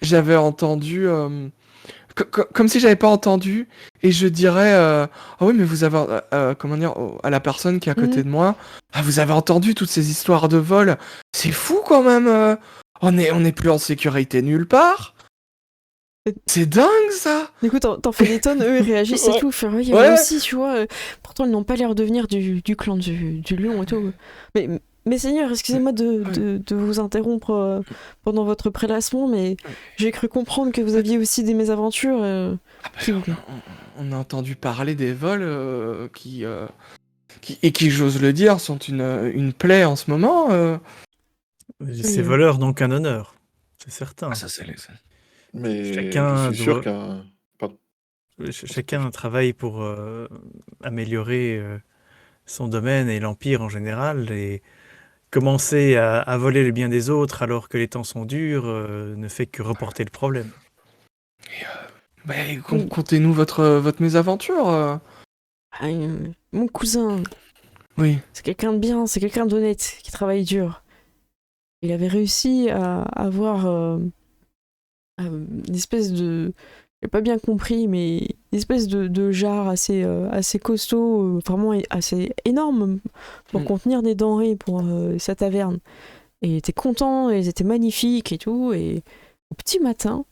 j'avais entendu, comme si j'avais pas entendu, et je dirais, ah oui, mais vous avez, comment dire, à la personne qui est à côté de moi, ah, vous avez entendu toutes ces histoires de vol, c'est fou quand même, on est plus en sécurité nulle part. C'est dingue ça! Du coup, t'en fais des tonnes, eux ils réagissent et tout. Moi aussi, tu vois. Pourtant, ils n'ont pas l'air de venir du clan du lion et tout. Mais Seigneur, excusez-moi de vous interrompre pendant votre prélassement, mais j'ai cru comprendre que vous aviez aussi des mésaventures. On a entendu parler des vols qui, j'ose le dire, sont une plaie en ce moment. Ces voleurs n'ont qu'un honneur, c'est certain. Ça, c'est Mais Chacun je suis sûr qu'un... Chacun travaille pour améliorer son domaine et l'Empire en général, et commencer à voler le bien des autres alors que les temps sont durs ne fait que reporter le problème. Contez-nous votre mésaventure. Mon cousin, Oui. c'est quelqu'un de bien, c'est quelqu'un d'honnête, qui travaille dur. Il avait réussi à avoir une espèce de... J'ai pas bien compris, mais une espèce de jarre assez costaud, vraiment assez énorme pour contenir des denrées pour sa taverne. Et il était content, et ils étaient magnifiques et tout. Et au petit matin,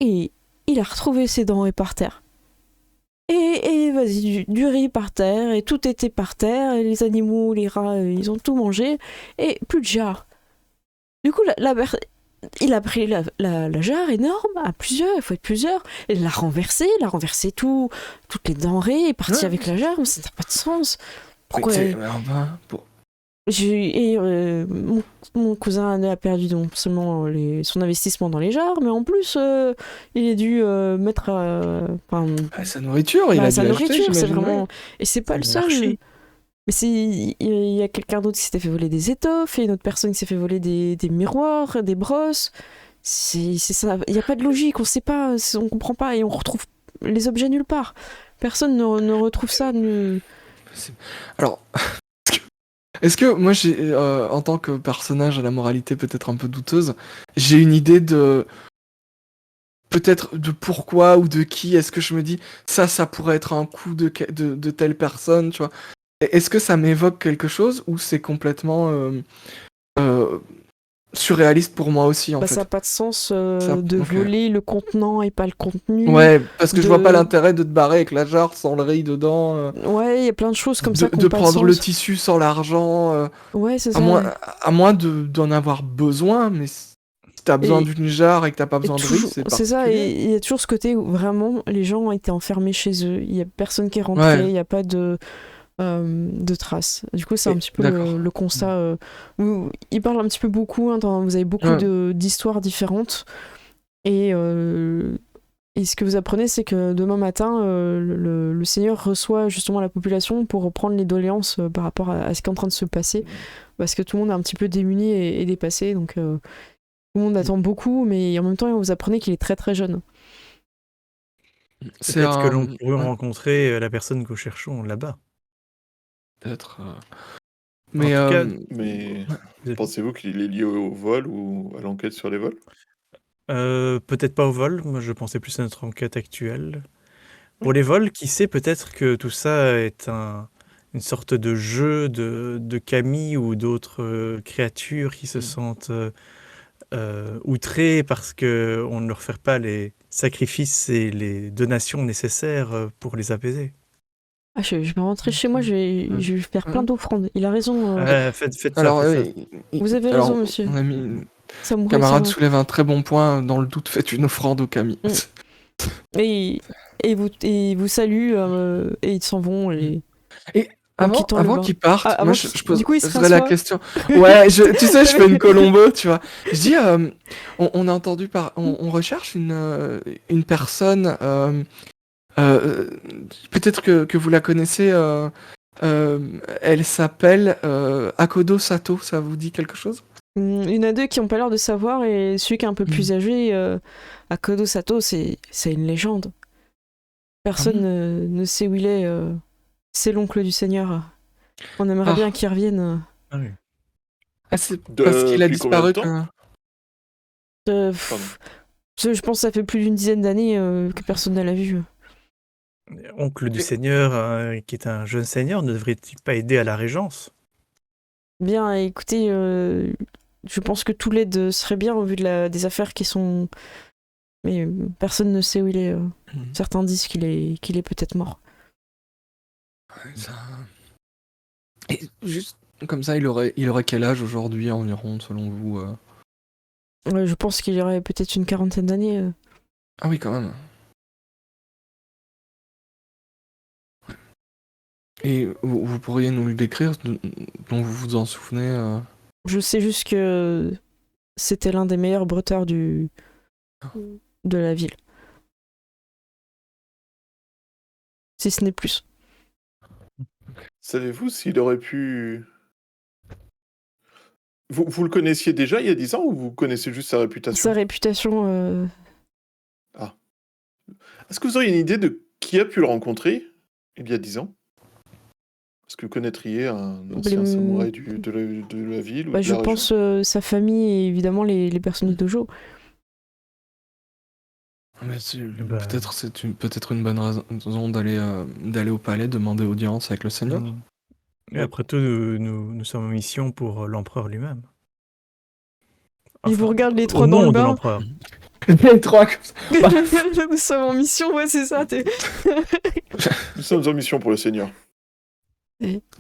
et il a retrouvé ses denrées par terre. Et vas-y, du riz par terre, et tout était par terre, et les animaux, les rats, ils ont tout mangé, et plus de jarre. Du coup, il a pris la jarre énorme, à plusieurs, il faut être plusieurs, et il a renversé toutes les denrées, est parti avec la jarre, mais ça n'a pas de sens. Pourquoi mon cousin a perdu non seulement son investissement dans les jarres, mais en plus, il a dû mettre sa nourriture, sa nourriture, c'est vraiment... Et c'est pas le seul. Mais il y a quelqu'un d'autre qui s'était fait voler des étoffes, et une autre personne qui s'est fait voler des miroirs, des brosses. C'est ça. Il n'y a pas de logique, on sait pas, on comprend pas, et on retrouve les objets nulle part. Personne ne retrouve ça. Alors, est-ce que moi, en tant que personnage à la moralité peut-être un peu douteuse, j'ai une idée de... peut-être de pourquoi ou de qui? Est-ce que je me dis, ça pourrait être un coup de telle personne, tu vois? Est-ce que ça m'évoque quelque chose ou c'est complètement surréaliste pour moi aussi, en fait? Ça n'a pas de sens de voler le contenant et pas le contenu. Ouais, parce que je vois pas l'intérêt de te barrer avec la jarre sans le riz dedans. Ouais, il y a plein de choses comme ça. De prendre le tissu sans l'argent. Ouais, c'est ça. À moins d'en avoir besoin, mais si t'as besoin d'une jarre et que t'as pas besoin de riz, c'est particulier. C'est ça, et il y a toujours ce côté où vraiment les gens ont été enfermés chez eux. Il y a personne qui est rentré, il n'y a pas de traces. Du coup, c'est un petit peu le constat où il parle un petit peu beaucoup, vous avez beaucoup d'histoires différentes, et ce que vous apprenez, c'est que demain matin, le Seigneur reçoit justement la population pour reprendre les doléances par rapport à ce qui est en train de se passer, parce que tout le monde est un petit peu démuni et dépassé, donc tout le monde attend beaucoup, mais en même temps, vous apprenez qu'il est très très jeune. Peut-être que l'on pourrait rencontrer la personne que nous cherchons là-bas. Peut-être. Mais en tout cas, mais pensez-vous qu'il est lié au vol ou à l'enquête sur les vols? Peut-être pas au vol, moi je pensais plus à notre enquête actuelle. Pour les vols, qui sait, peut-être que tout ça est une sorte de jeu de Camille ou d'autres créatures qui se sentent outrées parce qu'on ne leur fait pas les sacrifices et les donations nécessaires pour les apaiser. Je vais rentrer chez moi, je vais faire plein d'offrandes. Il a raison. Faites ça. Alors, vous avez raison, monsieur. Mon ami, camarade soulève un très bon point. Dans le doute, faites une offrande au Camille. Et vous saluent et ils s'en vont. Et avant qu'ils partent, moi je poserais la question. Ouais, tu sais, je fais une Colombo, tu vois. Je dis, on a entendu on recherche une personne. Peut-être que vous la connaissez. Elle s'appelle Akodo Sato. Ça vous dit quelque chose? Il y en a deux qui n'ont pas l'air de savoir, et celui qui est un peu plus âgé, Akodo Sato, c'est une légende. Personne ne sait où il est. C'est l'oncle du Seigneur. On aimerait bien qu'il revienne. C'est parce qu'il a disparu. Je pense que ça fait plus d'une dizaine d'années que personne ne l'a vu. Oncle du Seigneur, qui est un jeune seigneur, ne devrait-il pas aider à la régence? Bien, écoutez, je pense que tout l'aide serait bien au vu des affaires qui sont... Mais personne ne sait où il est. Certains disent qu'il est peut-être mort. Et juste, Comme ça, il aurait quel âge aujourd'hui environ, selon vous Je pense qu'il y aurait peut-être une quarantaine d'années. Ah oui, quand même. Et vous pourriez nous le décrire, dont vous vous en souvenez Je sais juste que c'était l'un des meilleurs breuteurs de la ville. Si ce n'est plus. Savez-vous s'il aurait pu... Vous le connaissiez déjà il y a 10 ans ou vous connaissez juste sa réputation? Sa réputation... Est-ce que vous auriez une idée de qui a pu le rencontrer il y a 10 ans? Est-ce que vous connaîtriez un ancien samouraï de la ville ou de je la pense région? sa famille et évidemment les personnes du dojo. Mais peut-être peut-être une bonne raison d'aller au palais, demander audience avec le seigneur. Et après tout, nous sommes en mission pour l'empereur lui-même. Il vous regarde les au trois dans nom le de bain. l'empereur. Les trois comme ça. Nous sommes en mission, ouais, c'est ça. Nous sommes en mission pour le Seigneur.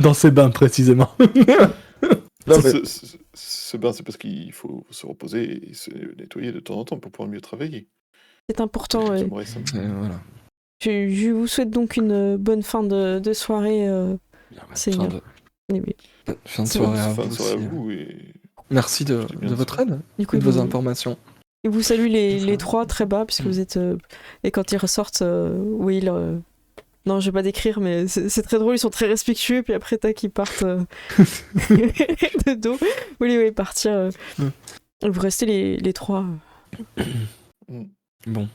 Dans ces bains, précisément. Non, mais- Ce bain, c'est parce qu'il faut se reposer et se nettoyer de temps en temps pour pouvoir mieux travailler. C'est important, ouais. Samouraï Sam. Voilà. Je vous souhaite donc une bonne fin de soirée, Seigneur. Fin de soirée à Fin vous de soirée aussi. à vous et... Merci de C'était bien votre ça. aide Du coup, et de vos informations. Il vous salue les trois très bas, puisque vous êtes... et quand ils ressortent, oui, non, je vais pas décrire, mais c'est très drôle, ils sont très respectueux, puis après, tac, ils partent de dos. Oui, partir. Vous restez les trois. Bon.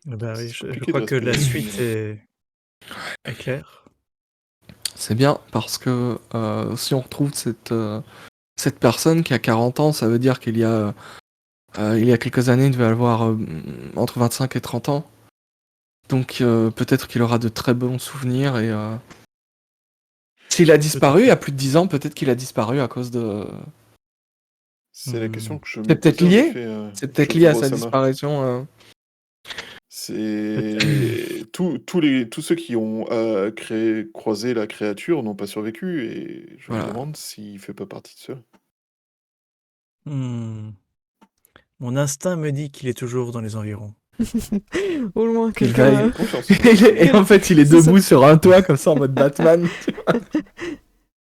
Bah oui, je compliqué crois de que la respecter suite est claire. C'est bien parce que si on retrouve cette personne qui a 40 ans, ça veut dire qu'il y a quelques années, il devait avoir entre 25 et 30 ans. Donc peut-être qu'il aura de très bons souvenirs et s'il a disparu il y a plus de 10 ans, peut-être qu'il a disparu à cause de... C'est la question que je me C'est peut-être posais, en lié. effet, C'est peut-être lié à sa Shotaro-sama. disparition. C'est tous ceux qui ont croisé la créature n'ont pas survécu et je me demande s'il fait pas partie de ceux. Mon instinct me dit qu'il est toujours dans les environs. Au loin, Il quelqu'un... va- Et en fait, il est debout sur un toit comme ça en mode Batman.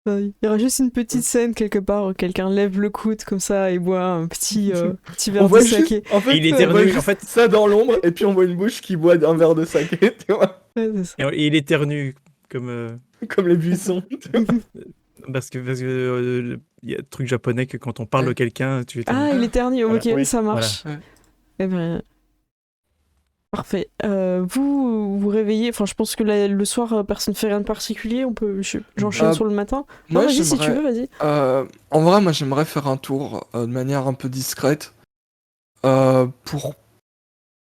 Il y aura juste une petite scène quelque part où quelqu'un lève le coude comme ça et boit un petit verre de saké. En fait, Il on éternue, voit juste en fait. ça dans l'ombre et puis on voit une bouche qui boit un verre de saké, tu vois, Ouais, c'est ça. Et il éternue comme comme les buissons. parce que il y a un truc japonais que quand on parle de quelqu'un, tu éternues. Ah, il éternue, ok, Voilà. Oui. ça marche. Voilà. Eh ben, parfait. Vous réveillez, enfin je pense que le soir personne fait rien de particulier, j'enchaîne sur le matin. Non, Moi, vas-y si tu veux, vas-y. En vrai, moi, j'aimerais faire un tour de manière un peu discrète.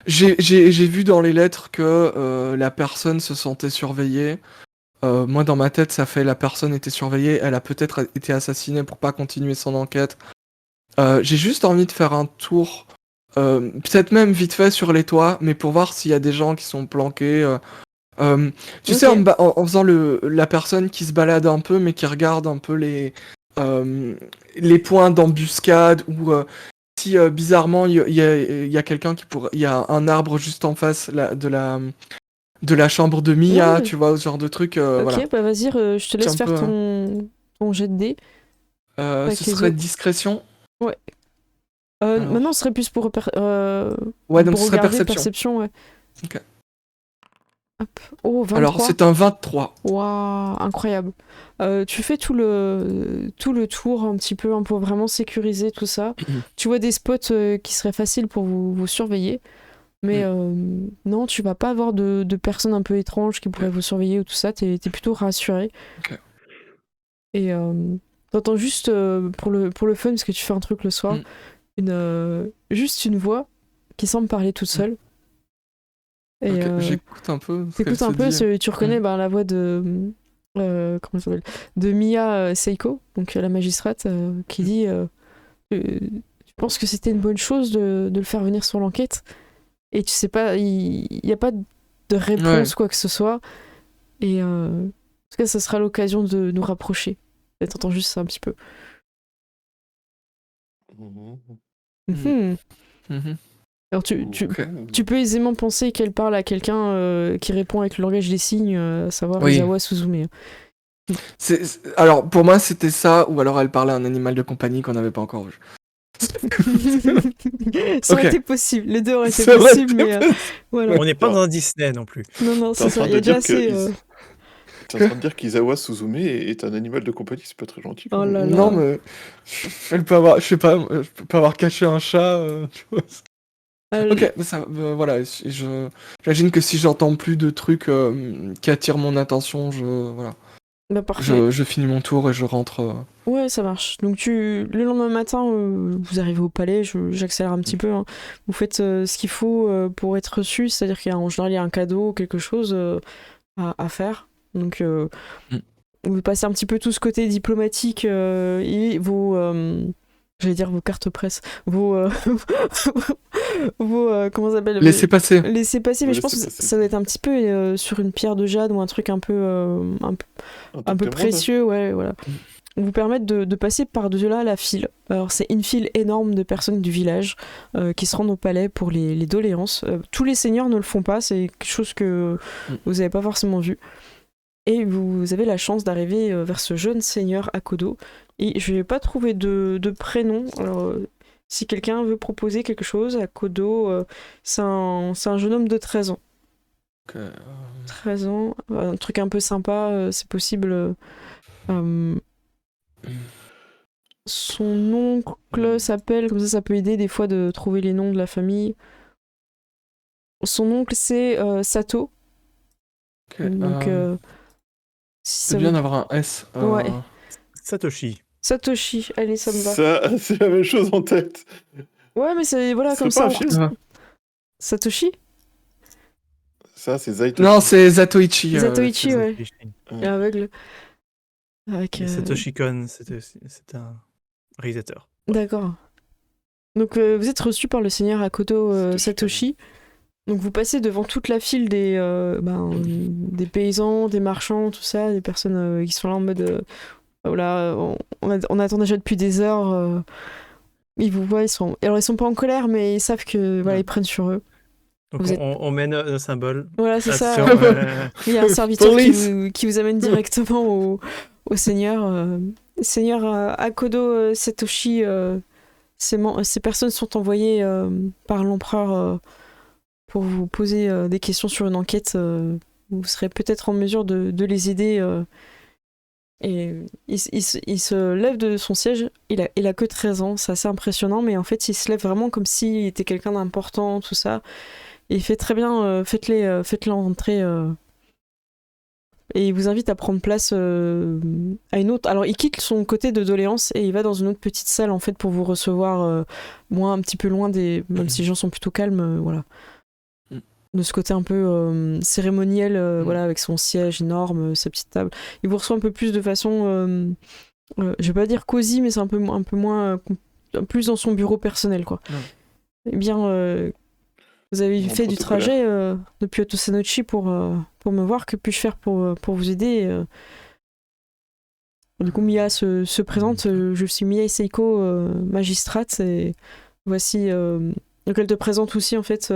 J'ai vu dans les lettres que la personne se sentait surveillée. Moi, dans ma tête, ça fait la personne était surveillée. Elle a peut-être été assassinée pour pas continuer son enquête. J'ai juste envie de faire un tour, peut-être même vite fait sur les toits, mais pour voir s'il y a des gens qui sont planqués. Tu sais, en faisant la personne qui se balade un peu, mais qui regarde un peu les points d'embuscade ou si bizarrement il y a quelqu'un il y a un arbre juste en face de la chambre de Mia, Ouais. tu vois, ce genre de truc. Ok, Voilà. bah vas-y, je te laisse C'est un faire peu, ton jet de dés. Ce les serait autres. discrétion. Alors. Maintenant, ce serait plus pour, Ouais, donc pour ce serait regarder, perception. ouais. Ok. Hop. Oh, 23. Alors c'est un 23. Waouh, incroyable. Tu fais tout le tour un petit peu pour vraiment sécuriser tout ça. Tu vois des spots qui seraient faciles pour vous surveiller. Mais non, tu vas pas avoir de personnes un peu étranges qui pourraient vous surveiller ou tout ça. T'es plutôt rassuré. Ok. Et t'entends juste pour le fun, parce que tu fais un truc le soir, juste une voix qui semble parler toute seule. Et j'écoute un peu. t'écoutes un peu, tu reconnais la voix de comment ça s'appelle, de Mia Seiko, donc la magistrate, qui dit tu penses que c'était une bonne chose de le faire venir sur l'enquête, et tu sais pas, il y a pas de réponse quoi que ce soit, et en tout cas ça sera l'occasion de nous rapprocher. Et t'entends juste ça un petit peu. Mhm. Mhm. Mhm. Alors Ok. tu peux aisément penser qu'elle parle à quelqu'un qui répond avec le langage des signes, à savoir Oui. Izawa Suzume. Alors, pour moi, c'était ça, ou alors elle parlait à un animal de compagnie qu'on n'avait pas encore vu. Ça aurait Ok. été possible, les deux auraient été Ça aurait possibles, été mais possible. voilà. On n'est pas dans un Disney non plus. Non, T'es c'est en ça, train il y a de déjà dire que assez. T'es en train de dire qu'Izawa Suzume est un animal de compagnie, c'est pas très gentil. Quand Oh même. là Non, là. mais elle peut avoir, je sais pas, elle peut avoir caché un chat. Tu vois. Ok, mais ça, voilà. J'imagine que si j'entends plus de trucs qui attirent mon attention, voilà, Bah parfait. je finis mon tour et je rentre. Ouais, ça marche. Donc le lendemain matin, vous arrivez au palais, j'accélère un petit peu, hein. Vous faites ce qu'il faut pour être reçu, c'est-à-dire qu'en général, il y a un cadeau, quelque chose à faire. Donc Mm. vous passez un petit peu tout ce côté diplomatique et j'allais dire vos cartes presse, comment ça s'appelle, Laissez passer. laissez passer, mais je pense que Laissez passer. ça doit être un petit peu sur une pierre de jade ou un truc un peu un peu totem précieux, ouais, voilà. Mm. Vous permettre de passer par-dessus là la file. Alors c'est une file énorme de personnes du village qui se rendent au palais pour les doléances. Tous les seigneurs ne le font pas, c'est quelque chose que vous n'avez pas forcément vu. Et vous avez la chance d'arriver vers ce jeune seigneur Akodo. Et je n'ai pas trouvé de prénom. Alors si quelqu'un veut proposer quelque chose, Akodo, c'est un jeune homme de 13 ans. 13 ans, un truc un peu sympa, c'est possible. Son oncle s'appelle, comme ça peut aider des fois de trouver les noms de la famille. Son oncle c'est Sato. Ok, Donc si c'est ça bien vous- d'avoir un S. Ouais. Satoshi. Satoshi, allez, ça me va. Ça, c'est la même chose en tête. Ouais, mais c'est voilà C'est comme pas ça. un film. Satoshi Ça, c'est Zaitoshi. Non, c'est Zatoichi. Zatoichi, ouais. Satoshi. Et aveugle. Avec, Et Satoshi Kon, c'est un réalisateur. D'accord. Donc vous êtes reçu par le seigneur Akodo Satoshi. Donc vous passez devant toute la file des paysans, des marchands, tout ça, des personnes qui sont là en mode voilà, on attend déjà depuis des heures. Ils vous voient, ils sont pas en colère, mais ils savent que voilà, ils prennent sur eux. Donc Vous êtes- on met un symbole. Voilà, c'est ça. Attention, Il y a un serviteur Police. qui vous amène directement au seigneur. Seigneur Akodo Satoshi, ces personnes sont envoyées par l'empereur pour vous poser des questions sur une enquête. Vous serez peut-être en mesure de les aider. Et il se lève de son siège. Il a que 13 ans, c'est assez impressionnant, mais en fait, il se lève vraiment comme s'il était quelqu'un d'important, tout ça. Et il fait très bien, faites-le entrer. Et il vous invite à prendre place à une autre. Alors, il quitte son côté de doléance et il va dans une autre petite salle, en fait, pour vous recevoir, un petit peu loin des. Même si les gens sont plutôt calmes, voilà. De ce côté un peu cérémoniel, voilà, avec son siège énorme, sa petite table. Il vous reçoit un peu plus de façon, je vais pas dire cosy, mais c'est un peu moins, plus dans son bureau personnel, quoi. Eh bien, vous avez fait du trajet depuis Otosanochi pour me voir. Que puis-je faire pour vous aider Du coup, Mia se présente. Je suis Mia Seiko, magistrate, et voici. Donc, elle te présente aussi, en fait,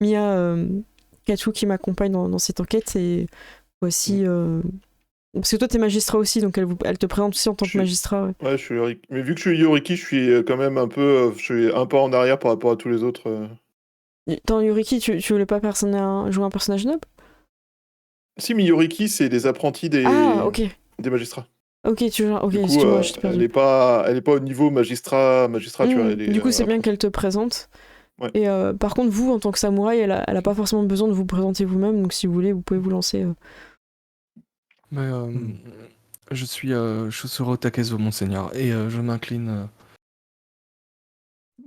Mia Kachu qui m'accompagne dans cette enquête. Et voici. Parce que toi, t'es magistrat aussi, donc elle te présente aussi en tant que magistrat. Ouais, je suis Yoriki. Mais vu que je suis Yoriki, je suis quand même un peu, je suis un pas en arrière par rapport à tous les autres. Dans Yoriki, tu voulais pas jouer un personnage noble? Si, mais Yoriki, c'est des apprentis des magistrats. Ok, Du coup, excuse-moi, je t'ai perdu. elle est pas au niveau magistrat, tu vois. Du coup, c'est bien qu'elle te présente. Ouais. Et par contre, vous, en tant que samouraï, elle a pas forcément besoin de vous présenter vous-même, donc si vous voulez, vous pouvez vous lancer. Je suis Shosuro Takezo, monseigneur, et je m'incline.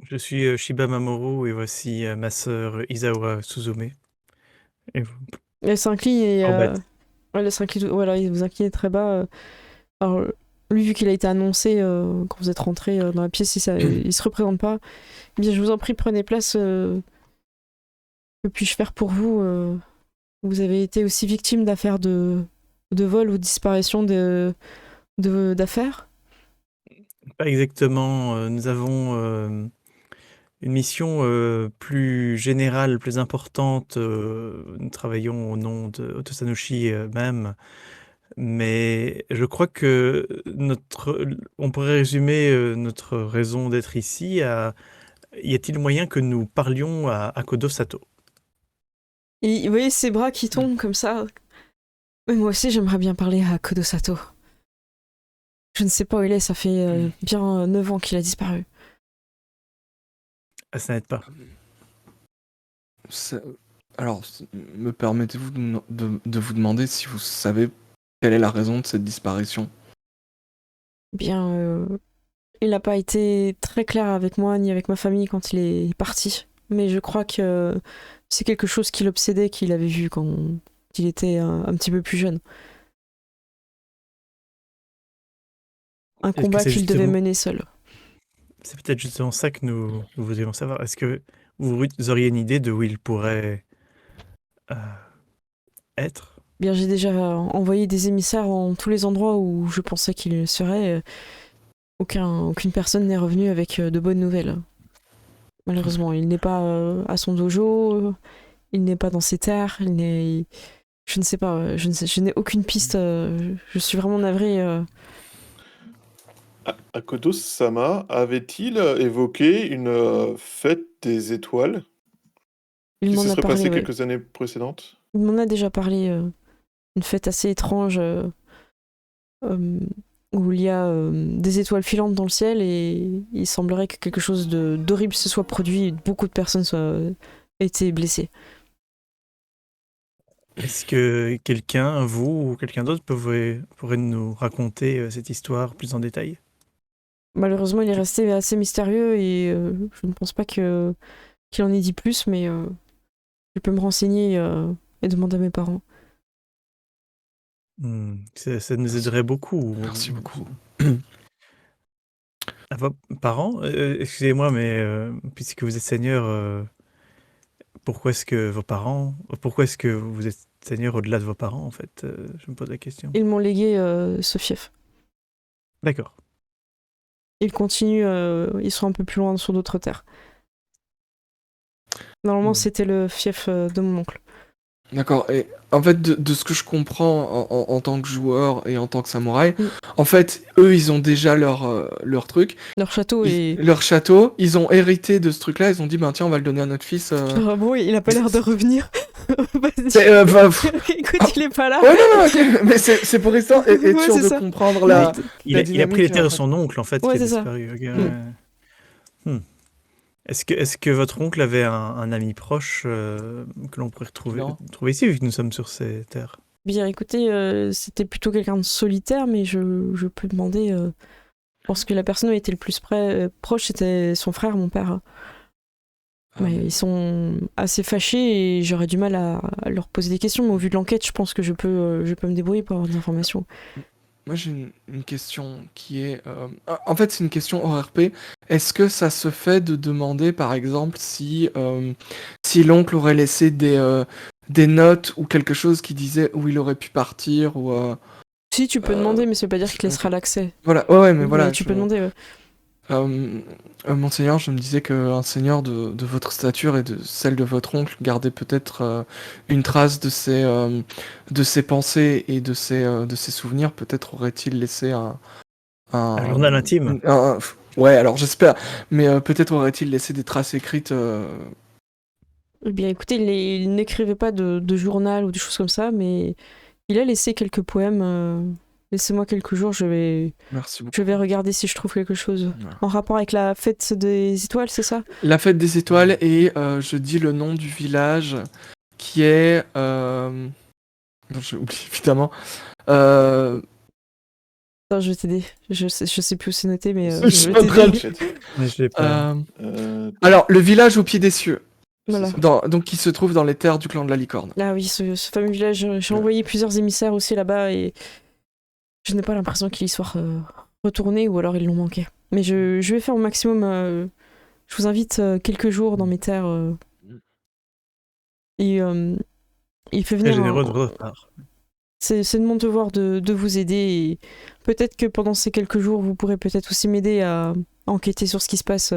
Je suis Shiba Mamoru et voici ma sœur Isawa Suzume. Et vous... Elle s'incline et elle s'incline, voilà, il vous incline très bas. Alors, lui, vu qu'il a été annoncé quand vous êtes rentré dans la pièce, il se représente pas. Eh bien, je vous en prie, prenez place. Que puis-je faire pour vous Vous avez été aussi victime d'affaires de vol ou de disparition d'affaires? Pas exactement. Nous avons une mission plus générale, plus importante. Nous travaillons au nom de Otosanushi même. Mais je crois que on pourrait résumer notre raison d'être ici à y a-t-il moyen que nous parlions à Kodo Sato? Et vous voyez ses bras qui tombent comme ça. Mais moi aussi, j'aimerais bien parler à Kodo Sato. Je ne sais pas où il est, ça fait bien 9 ans qu'il a disparu. Ah, ça n'aide pas. Alors, me permettez-vous de vous demander si vous savez quelle est la raison de cette disparition? Bien, il n'a pas été très clair avec moi ni avec ma famille quand il est parti. Mais je crois que c'est quelque chose qui l'obsédait, qu'il avait vu quand il était un petit peu plus jeune. Un Est-ce que combat c'est qu'il devait justement mener seul. c'est peut-être justement ça que nous voudrions savoir. Est-ce que vous auriez une idée de où il pourrait euh, être? Bien, j'ai déjà envoyé des émissaires dans tous les endroits où je pensais qu'il serait. Aucune personne n'est revenue avec de bonnes nouvelles. Malheureusement, il n'est pas à son dojo, il n'est pas dans ses terres, je ne sais pas, je n'ai aucune piste. Je suis vraiment navrée. Akoto-sama avait-il évoqué une fête des étoiles Il qui m'en se a serait parlé, passée ouais. quelques années précédentes? Il m'en a déjà parlé. Une fête assez étrange où il y a des étoiles filantes dans le ciel et il semblerait que quelque chose d'horrible se soit produit et beaucoup de personnes aient été blessées. Est-ce que quelqu'un, vous ou quelqu'un d'autre, pourrait nous raconter cette histoire plus en détail? Malheureusement, il est resté assez mystérieux et je ne pense pas qu'il en ait dit plus, mais je peux me renseigner et demander à mes parents. Ça nous aiderait beaucoup. Merci beaucoup. À vos parents? Excusez-moi, mais puisque vous êtes seigneur, pourquoi est-ce que vous êtes seigneur au-delà de vos parents, en fait? Je me pose la question. Ils m'ont légué ce fief. D'accord. Ils continuent, ils sont un peu plus loin sur d'autres terres. Normalement, c'était le fief de mon oncle. D'accord, et en fait, de ce que je comprends en tant que joueur et en tant que samouraï, en fait, eux, ils ont déjà leur truc. Leur château et... Leur château, ils ont hérité de ce truc-là, ils ont dit, ben tiens, on va le donner à notre fils. Ah bon, il a pas l'air de revenir. Écoute, il est pas là. Ouais, non, ok, mais c'est pour ça, être sûr de ça. comprendre Il a pris les terres de son oncle, en fait, qui a c'est ça. disparu. Okay, ouais. Est-ce que votre oncle avait un ami proche que l'on pourrait trouver ici, vu que nous sommes sur ces terres? Bien, écoutez, c'était plutôt quelqu'un de solitaire, mais je peux demander... Je pense que la personne qui était le plus proche, c'était son frère, mon père. Mais ils sont assez fâchés et j'aurais du mal à leur poser des questions, mais au vu de l'enquête, je pense que je peux me débrouiller pour avoir des informations. Moi, j'ai une question qui est... En fait, c'est une question hors RP. Est-ce que ça se fait de demander, par exemple, si l'oncle aurait laissé des notes ou quelque chose qui disait où il aurait pu partir ou... Si, tu peux demander, mais ça veut pas dire qu'il te laissera l'accès. Voilà, ouais, mais voilà. Tu peux demander, ouais. Monseigneur, je me disais qu'un seigneur de votre stature et de celle de votre oncle gardait peut-être une trace de ses pensées et de ses souvenirs. Peut-être aurait-il laissé un journal intime. Ouais, alors j'espère. Mais peut-être aurait-il laissé des traces écrites. Eh bien, écoutez, il n'écrivait pas de journal ou des choses comme ça, mais il a laissé quelques poèmes. Laissez-moi quelques jours, Merci beaucoup. Je vais regarder si je trouve quelque chose en rapport avec la fête des étoiles, c'est ça? La fête des étoiles, et je dis le nom du village qui est... Non, j'ai oublié, évidemment. Attends, je vais t'aider. Je sais plus où c'est noté, mais je vais t'aider. Alors, le village au pied des cieux. Voilà. Donc, qui se trouve dans les terres du clan de la licorne. Ah oui, ce fameux village. J'ai envoyé plusieurs émissaires aussi là-bas et je n'ai pas l'impression qu'ils y soient retournés ou alors ils l'ont manqué. Mais je vais faire au maximum. Je vous invite quelques jours dans mes terres. Et il fait venir. Très généreux de votre part. c'est de mon devoir de vous aider. Et peut-être que pendant ces quelques jours, vous pourrez peut-être aussi m'aider à enquêter sur ce qui se passe.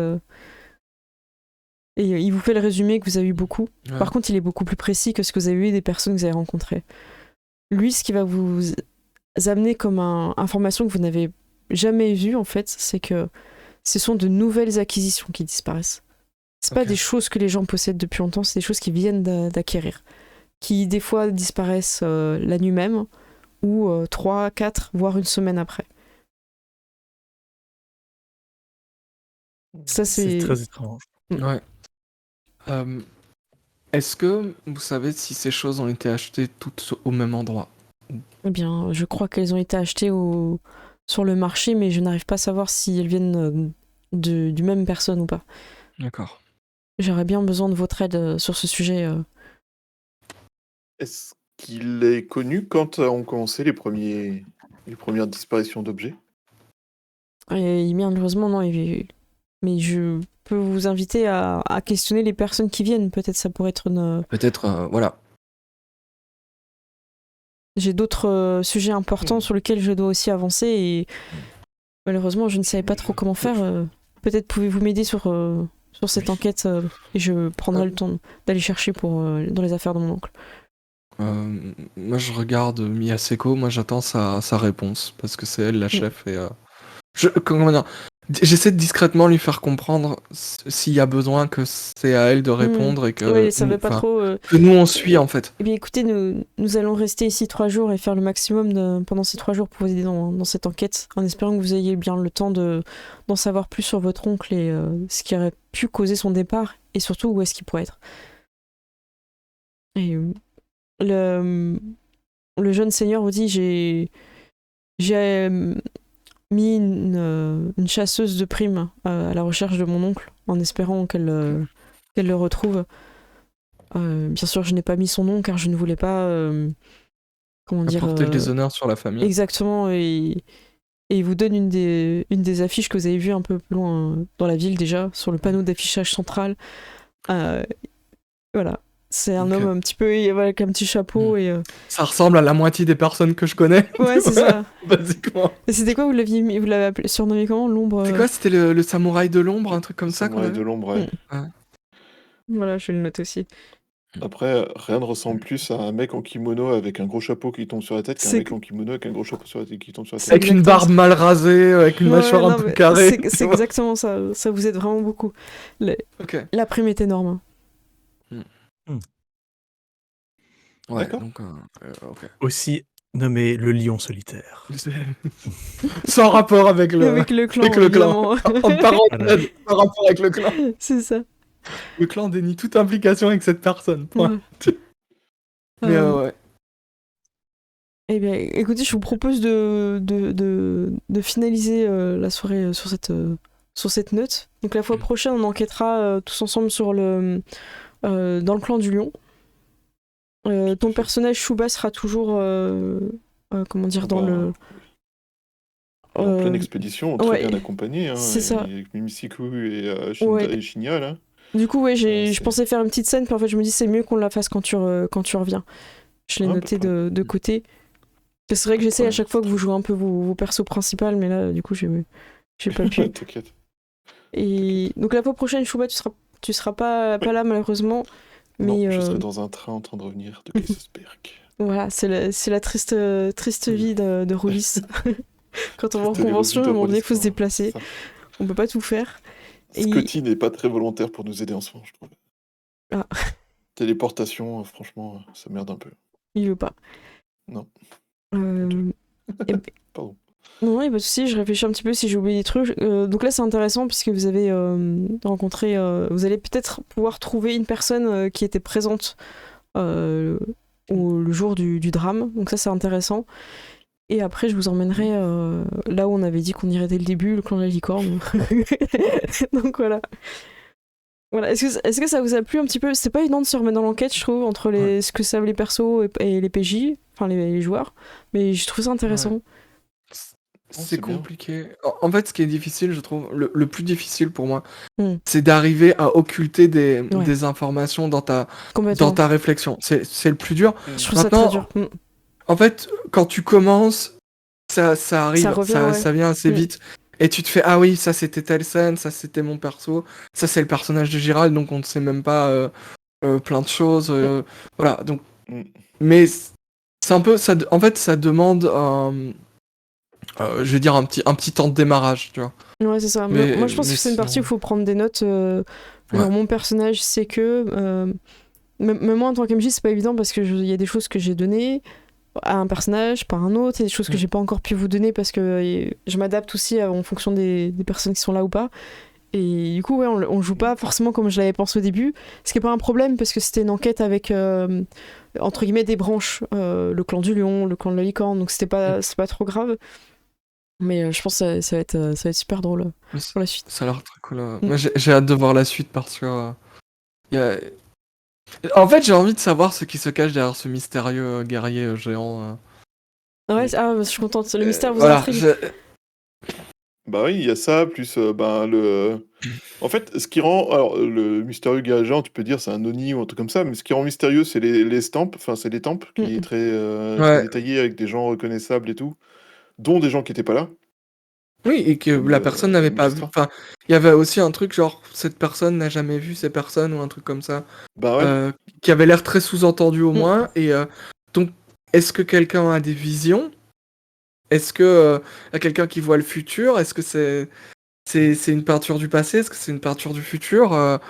Et il vous fait le résumé que vous avez eu beaucoup. Ouais. Par contre, il est beaucoup plus précis que ce que vous avez eu des personnes que vous avez rencontrées. Lui, ce qui va vous amener comme information que vous n'avez jamais vue, en fait, c'est que ce sont de nouvelles acquisitions qui disparaissent. C'est pas Ok. des choses que les gens possèdent depuis longtemps, c'est des choses qui viennent d'acquérir. Qui, des fois, disparaissent la nuit même, ou 3, 4, voire une semaine après. Ça, C'est très étrange. Ouais. Est-ce que vous savez si ces choses ont été achetées toutes au même endroit? Eh bien, je crois qu'elles ont été achetées sur le marché, mais je n'arrive pas à savoir si elles viennent du même personne ou pas. D'accord. J'aurais bien besoin de votre aide sur ce sujet. Est-ce qu'il est connu quand ont commencé les premières disparitions d'objets? Et malheureusement, non. Mais je peux vous inviter à questionner les personnes qui viennent. Peut-être ça pourrait être une... Peut-être, voilà. J'ai d'autres sujets importants sur lesquels je dois aussi avancer et malheureusement, je ne savais pas trop comment faire. Peut-être pouvez-vous m'aider sur cette enquête et je prendrai le temps d'aller chercher dans les affaires de mon oncle. Moi, je regarde Miyaseko, moi j'attends sa réponse, parce que c'est elle la chef, et comment dire, j'essaie de discrètement lui faire comprendre s'il y a besoin que c'est à elle de répondre, et que, Oui, ça veut pas trop... que nous on suit en fait. Eh bien écoutez, nous allons rester ici 3 jours et faire le maximum pendant ces 3 jours pour vous aider dans cette enquête, en espérant que vous ayez bien le temps d'en savoir plus sur votre oncle et ce qui aurait pu causer son départ, et surtout où est-ce qu'il pourrait être. Et le jeune seigneur vous dit, j'ai mis une chasseuse de primes à la recherche de mon oncle, en espérant qu'elle le retrouve. Bien sûr, je n'ai pas mis son nom car je ne voulais pas Apporter le déshonneur sur la famille. Exactement, et il vous donne une des affiches que vous avez vues un peu plus loin dans la ville déjà, sur le panneau d'affichage central. Voilà. C'est un homme un petit peu avec un petit chapeau et... Ça ressemble à la moitié des personnes que je connais. Ouais, c'est ça. Basiquement. Et c'était quoi, vous l'avez surnommé comment, l'ombre C'est quoi, c'était le samouraï de l'ombre, un truc comme ça Samouraï de l'ombre, ouais. Voilà, je le note aussi. Après, rien ne ressemble plus à un mec en kimono avec un gros chapeau qui tombe sur la tête qu'un mec en kimono avec un gros chapeau sur la tête qui tombe sur la tête. Avec une barbe mal rasée, avec une mâchoire un peu carrée. C'est exactement ça. Ça vous aide vraiment beaucoup. La prime est énorme. Ouais, d'accord. donc, ok. Aussi nommé le lion solitaire. Sans rapport avec le clan. Avec le clan. En parenthèse, sans rapport avec le clan. C'est ça. Le clan dénie toute implication avec cette personne. Point. Mais ouais. Eh bien, écoutez, je vous propose de finaliser la soirée sur cette note. Donc la fois prochaine, on enquêtera tous ensemble dans le clan du lion. Ton personnage Shuba sera toujours comment dire dans le en pleine expédition, très bien accompagné, hein, c'est ça. Avec Mimisiku et Shinta et Shinya là. Du coup, je pensais faire une petite scène, puis en fait je me dis c'est mieux qu'on la fasse quand tu reviens. Je l'ai noté de côté. C'est vrai que j'essaie à chaque fois que vous jouez un peu vos persos principaux, mais là du coup j'ai pas pu. T'inquiète. Et donc la fois prochaine, Shuba, tu seras pas là malheureusement. Mais je serai dans un train en train de revenir de Kaisersberg. Voilà, c'est la triste vie de Roulis. Quand on va en convention, à un moment donné, il faut se déplacer. On peut pas tout faire. Scotty n'est pas très volontaire pour nous aider en ce moment, je trouve. Ah. Téléportation, franchement, ça merde un peu. Il veut pas. Non. Pardon. Non, il n'y a pas de souci, je réfléchis un petit peu si j'ai oublié des trucs. Donc là, c'est intéressant puisque vous avez rencontré... vous allez peut-être pouvoir trouver une personne qui était présente le jour du drame. Donc ça, c'est intéressant. Et après, je vous emmènerai là où on avait dit qu'on irait dès le début, le clan de la licorne. Donc voilà. Voilà. Est-ce que ça vous a plu un petit peu? C'est pas évident de se remettre dans l'enquête, je trouve, entre ce que savent les persos et les PJ, enfin les joueurs. Mais je trouve ça intéressant. Ouais. C'est compliqué. En fait, ce qui est difficile, je trouve, le plus difficile pour moi, c'est d'arriver à occulter des informations dans ta réflexion. C'est le plus dur. Je trouve ça très dur. En fait, quand tu commences, ça arrive, Ça revient, ça vient assez vite. Et tu te fais, ah oui, ça c'était telle scène, ça c'était mon perso, ça c'est le personnage de Gérald, donc on ne sait même pas plein de choses. Voilà, donc. Mais c'est un peu. En fait, ça demande, je vais dire, un petit temps de démarrage, tu vois. Ouais, c'est ça. Moi, je pense que c'est une partie où il faut prendre des notes. Alors, mon personnage, c'est que. Même moi, en tant qu'MJ, c'est pas évident parce qu'il y a des choses que j'ai données à un personnage, par un autre. Il y a des choses que j'ai pas encore pu vous donner parce que je m'adapte aussi en fonction des personnes qui sont là ou pas. Et du coup, ouais, on joue pas forcément comme je l'avais pensé au début. Ce qui est pas un problème parce que c'était une enquête avec, entre guillemets, des branches. Le clan du lion, le clan de la licorne. Donc, c'est pas trop grave. Mais je pense que ça va être super drôle pour la suite. Ça a l'air très cool. Moi, j'ai hâte de voir la suite parce que. En fait, j'ai envie de savoir ce qui se cache derrière ce mystérieux guerrier géant. Ouais, je suis contente. Le mystère vous intrigue. Bah oui, il y a ça, plus En fait, ce qui rend... Alors, le mystérieux guerrier géant, tu peux dire c'est un Oni ou un truc comme ça, mais ce qui rend mystérieux, c'est les stampes, enfin, c'est les temples, qui est très détaillé, avec des gens reconnaissables et tout, dont des gens qui étaient pas là. Oui, et que la personne n'avait pas vu. Enfin, il y avait aussi un truc genre, cette personne n'a jamais vu ces personnes, ou un truc comme ça. Bah ouais. Qui avait l'air très sous-entendu au moins. Et donc, est-ce que quelqu'un a des visions? Est-ce que y a quelqu'un qui voit le futur? Est-ce que c'est une peinture du passé? Est-ce que c'est une peinture du futur?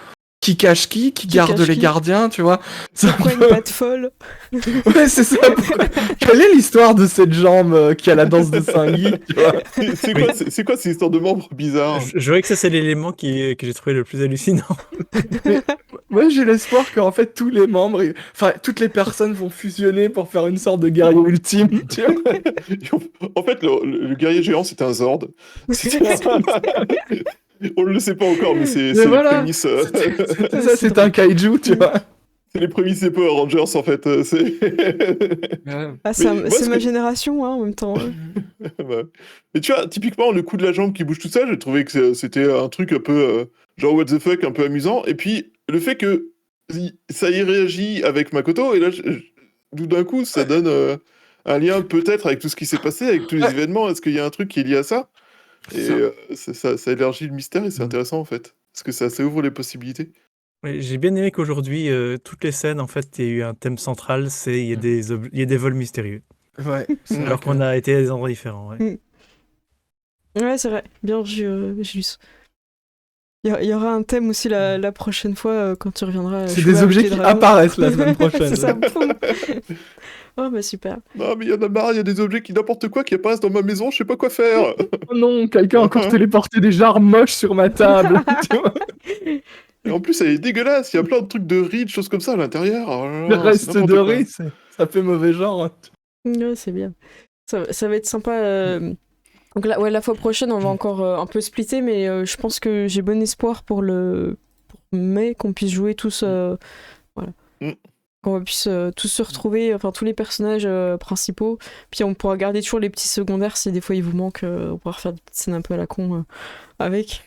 Qui cache qui garde les gardiens, tu vois? Pourquoi une patte folle? Ouais, c'est ça. Quelle est l'histoire de cette jambe qui a la danse de Saint-Guy, tu vois? C'est quoi ces histoires de membres bizarres? Je vois que ça, c'est l'élément que j'ai trouvé le plus hallucinant. Moi, j'ai l'espoir qu'en fait, tous les membres, enfin, toutes les personnes vont fusionner pour faire une sorte de guerrier ultime, tu vois? En fait, le guerrier géant, c'est un Zord. On ne le sait pas encore, mais c'est les prémices. C'est un kaiju, tu vois. C'est les prémices des Power Rangers, en fait. C'est ma génération, hein, en même temps. Bah. Mais tu vois, typiquement, le coup de la jambe qui bouge tout ça, j'ai trouvé que c'était un truc un peu genre what the fuck, un peu amusant. Et puis, le fait que ça y réagit avec Makoto, et là, tout d'un coup, ça donne un lien peut-être avec tout ce qui s'est passé, avec tous les événements. Est-ce qu'il y a un truc qui est lié à ça? Et ça élargit le mystère, et c'est intéressant, en fait. Parce que ça ouvre les possibilités. J'ai bien aimé qu'aujourd'hui, toutes les scènes, en fait, il y a eu un thème central, c'est il y a des vols mystérieux. Ouais. Alors qu'on a été à des endroits différents. Ouais, ouais, c'est vrai. Bien vu, Gilus. Il y aura un thème aussi la prochaine fois quand tu reviendras. C'est des objets qui apparaissent la semaine prochaine. C'est ça. Oh bah super. Non mais il y en a marre, il y a des objets qui n'importe quoi qui apparaissent dans ma maison, je sais pas quoi faire. Oh non, quelqu'un a encore téléporté des jarres moches sur ma table. Tu vois. Et en plus, elle est dégueulasse, il y a plein de trucs de riz, de choses comme ça à l'intérieur. Le reste de riz, ça fait mauvais genre. Ouais, c'est bien. Ça va être sympa. Donc la fois prochaine, on va encore un peu splitter, mais je pense que j'ai bon espoir pour mai, qu'on puisse jouer tous. Voilà. Qu'on puisse tous se retrouver, enfin tous les personnages principaux. Puis on pourra garder toujours les petits secondaires si des fois il vous manque. On pourra faire des petites scènes un peu à la con avec.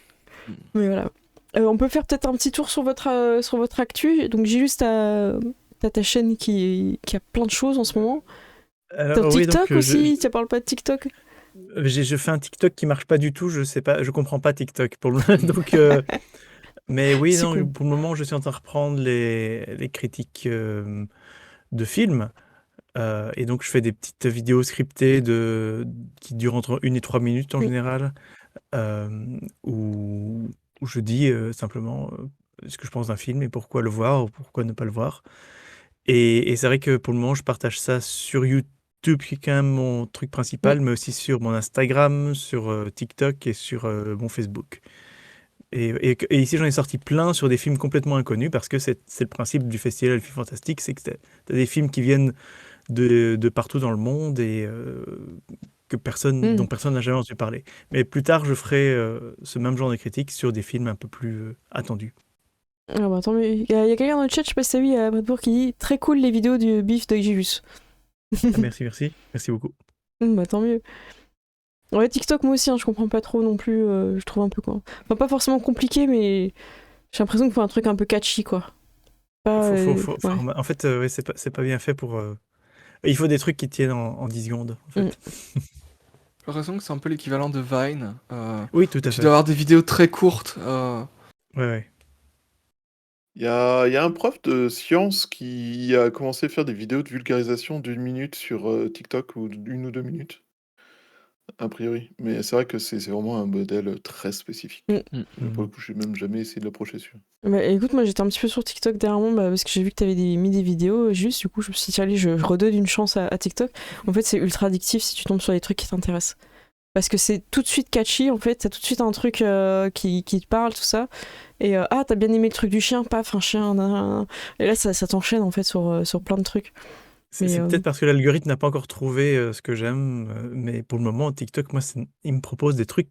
Mais voilà. On peut faire peut-être un petit tour sur votre actu. Donc j'ai juste ta chaîne qui a plein de choses en ce moment. T'as TikTok aussi, tu parles pas de TikTok? Je fais un TikTok qui marche pas du tout, je sais pas, je comprends pas TikTok pour le moment. Donc, mais oui, non, cool. Pour le moment, je suis en train de reprendre les critiques de films. Et donc, je fais des petites vidéos scriptées qui durent entre 1 et 3 minutes en général, où je dis simplement ce que je pense d'un film et pourquoi le voir ou pourquoi ne pas le voir. Et c'est vrai que pour le moment, je partage ça sur YouTube, qui est quand même mon truc principal, mais aussi sur mon Instagram, sur TikTok et sur mon Facebook. Et ici, j'en ai sorti plein sur des films complètement inconnus, parce que c'est le principe du festival du film fantastique, c'est que tu as des films qui viennent de partout dans le monde et dont personne n'a jamais entendu parler. Mais plus tard, je ferai ce même genre de critique sur des films un peu plus attendus. Ah bah attends, il y a quelqu'un dans le chat, je sais pas si t'as vu, à Bradbourg, qui dit « Très cool les vidéos du bif de Gilus ». Merci beaucoup. Bah tant mieux. Ouais, TikTok, moi aussi, je comprends pas trop non plus, je trouve un peu quoi. Enfin, pas forcément compliqué, mais j'ai l'impression qu'il faut un truc un peu catchy, quoi. En fait, c'est pas bien fait pour... Il faut des trucs qui tiennent en 10 secondes, en fait. J'ai l'impression que c'est un peu l'équivalent de Vine. Oui, tout à Tu fait. dois avoir des vidéos très courtes. Ouais. Il y a un prof de sciences qui a commencé à faire des vidéos de vulgarisation d'1 minute sur TikTok, ou d'1 ou 2 minutes, a priori. Mais c'est vrai que c'est vraiment un modèle très spécifique. Pour le coup, j'ai même jamais essayé de l'approcher dessus. Bah, écoute, moi j'étais un petit peu sur TikTok dernièrement parce que j'ai vu que t'avais mis des vidéos juste, du coup je me suis dit allez, je redonne une chance à TikTok. En fait, c'est ultra addictif si tu tombes sur les trucs qui t'intéressent. Parce que c'est tout de suite catchy, en fait, t'as tout de suite un truc qui te parle, tout ça. Et t'as bien aimé le truc du chien, paf, un chien, et là ça t'enchaîne en fait sur plein de trucs. C'est peut-être parce que l'algorithme n'a pas encore trouvé ce que j'aime, mais pour le moment, TikTok, moi, il me propose des trucs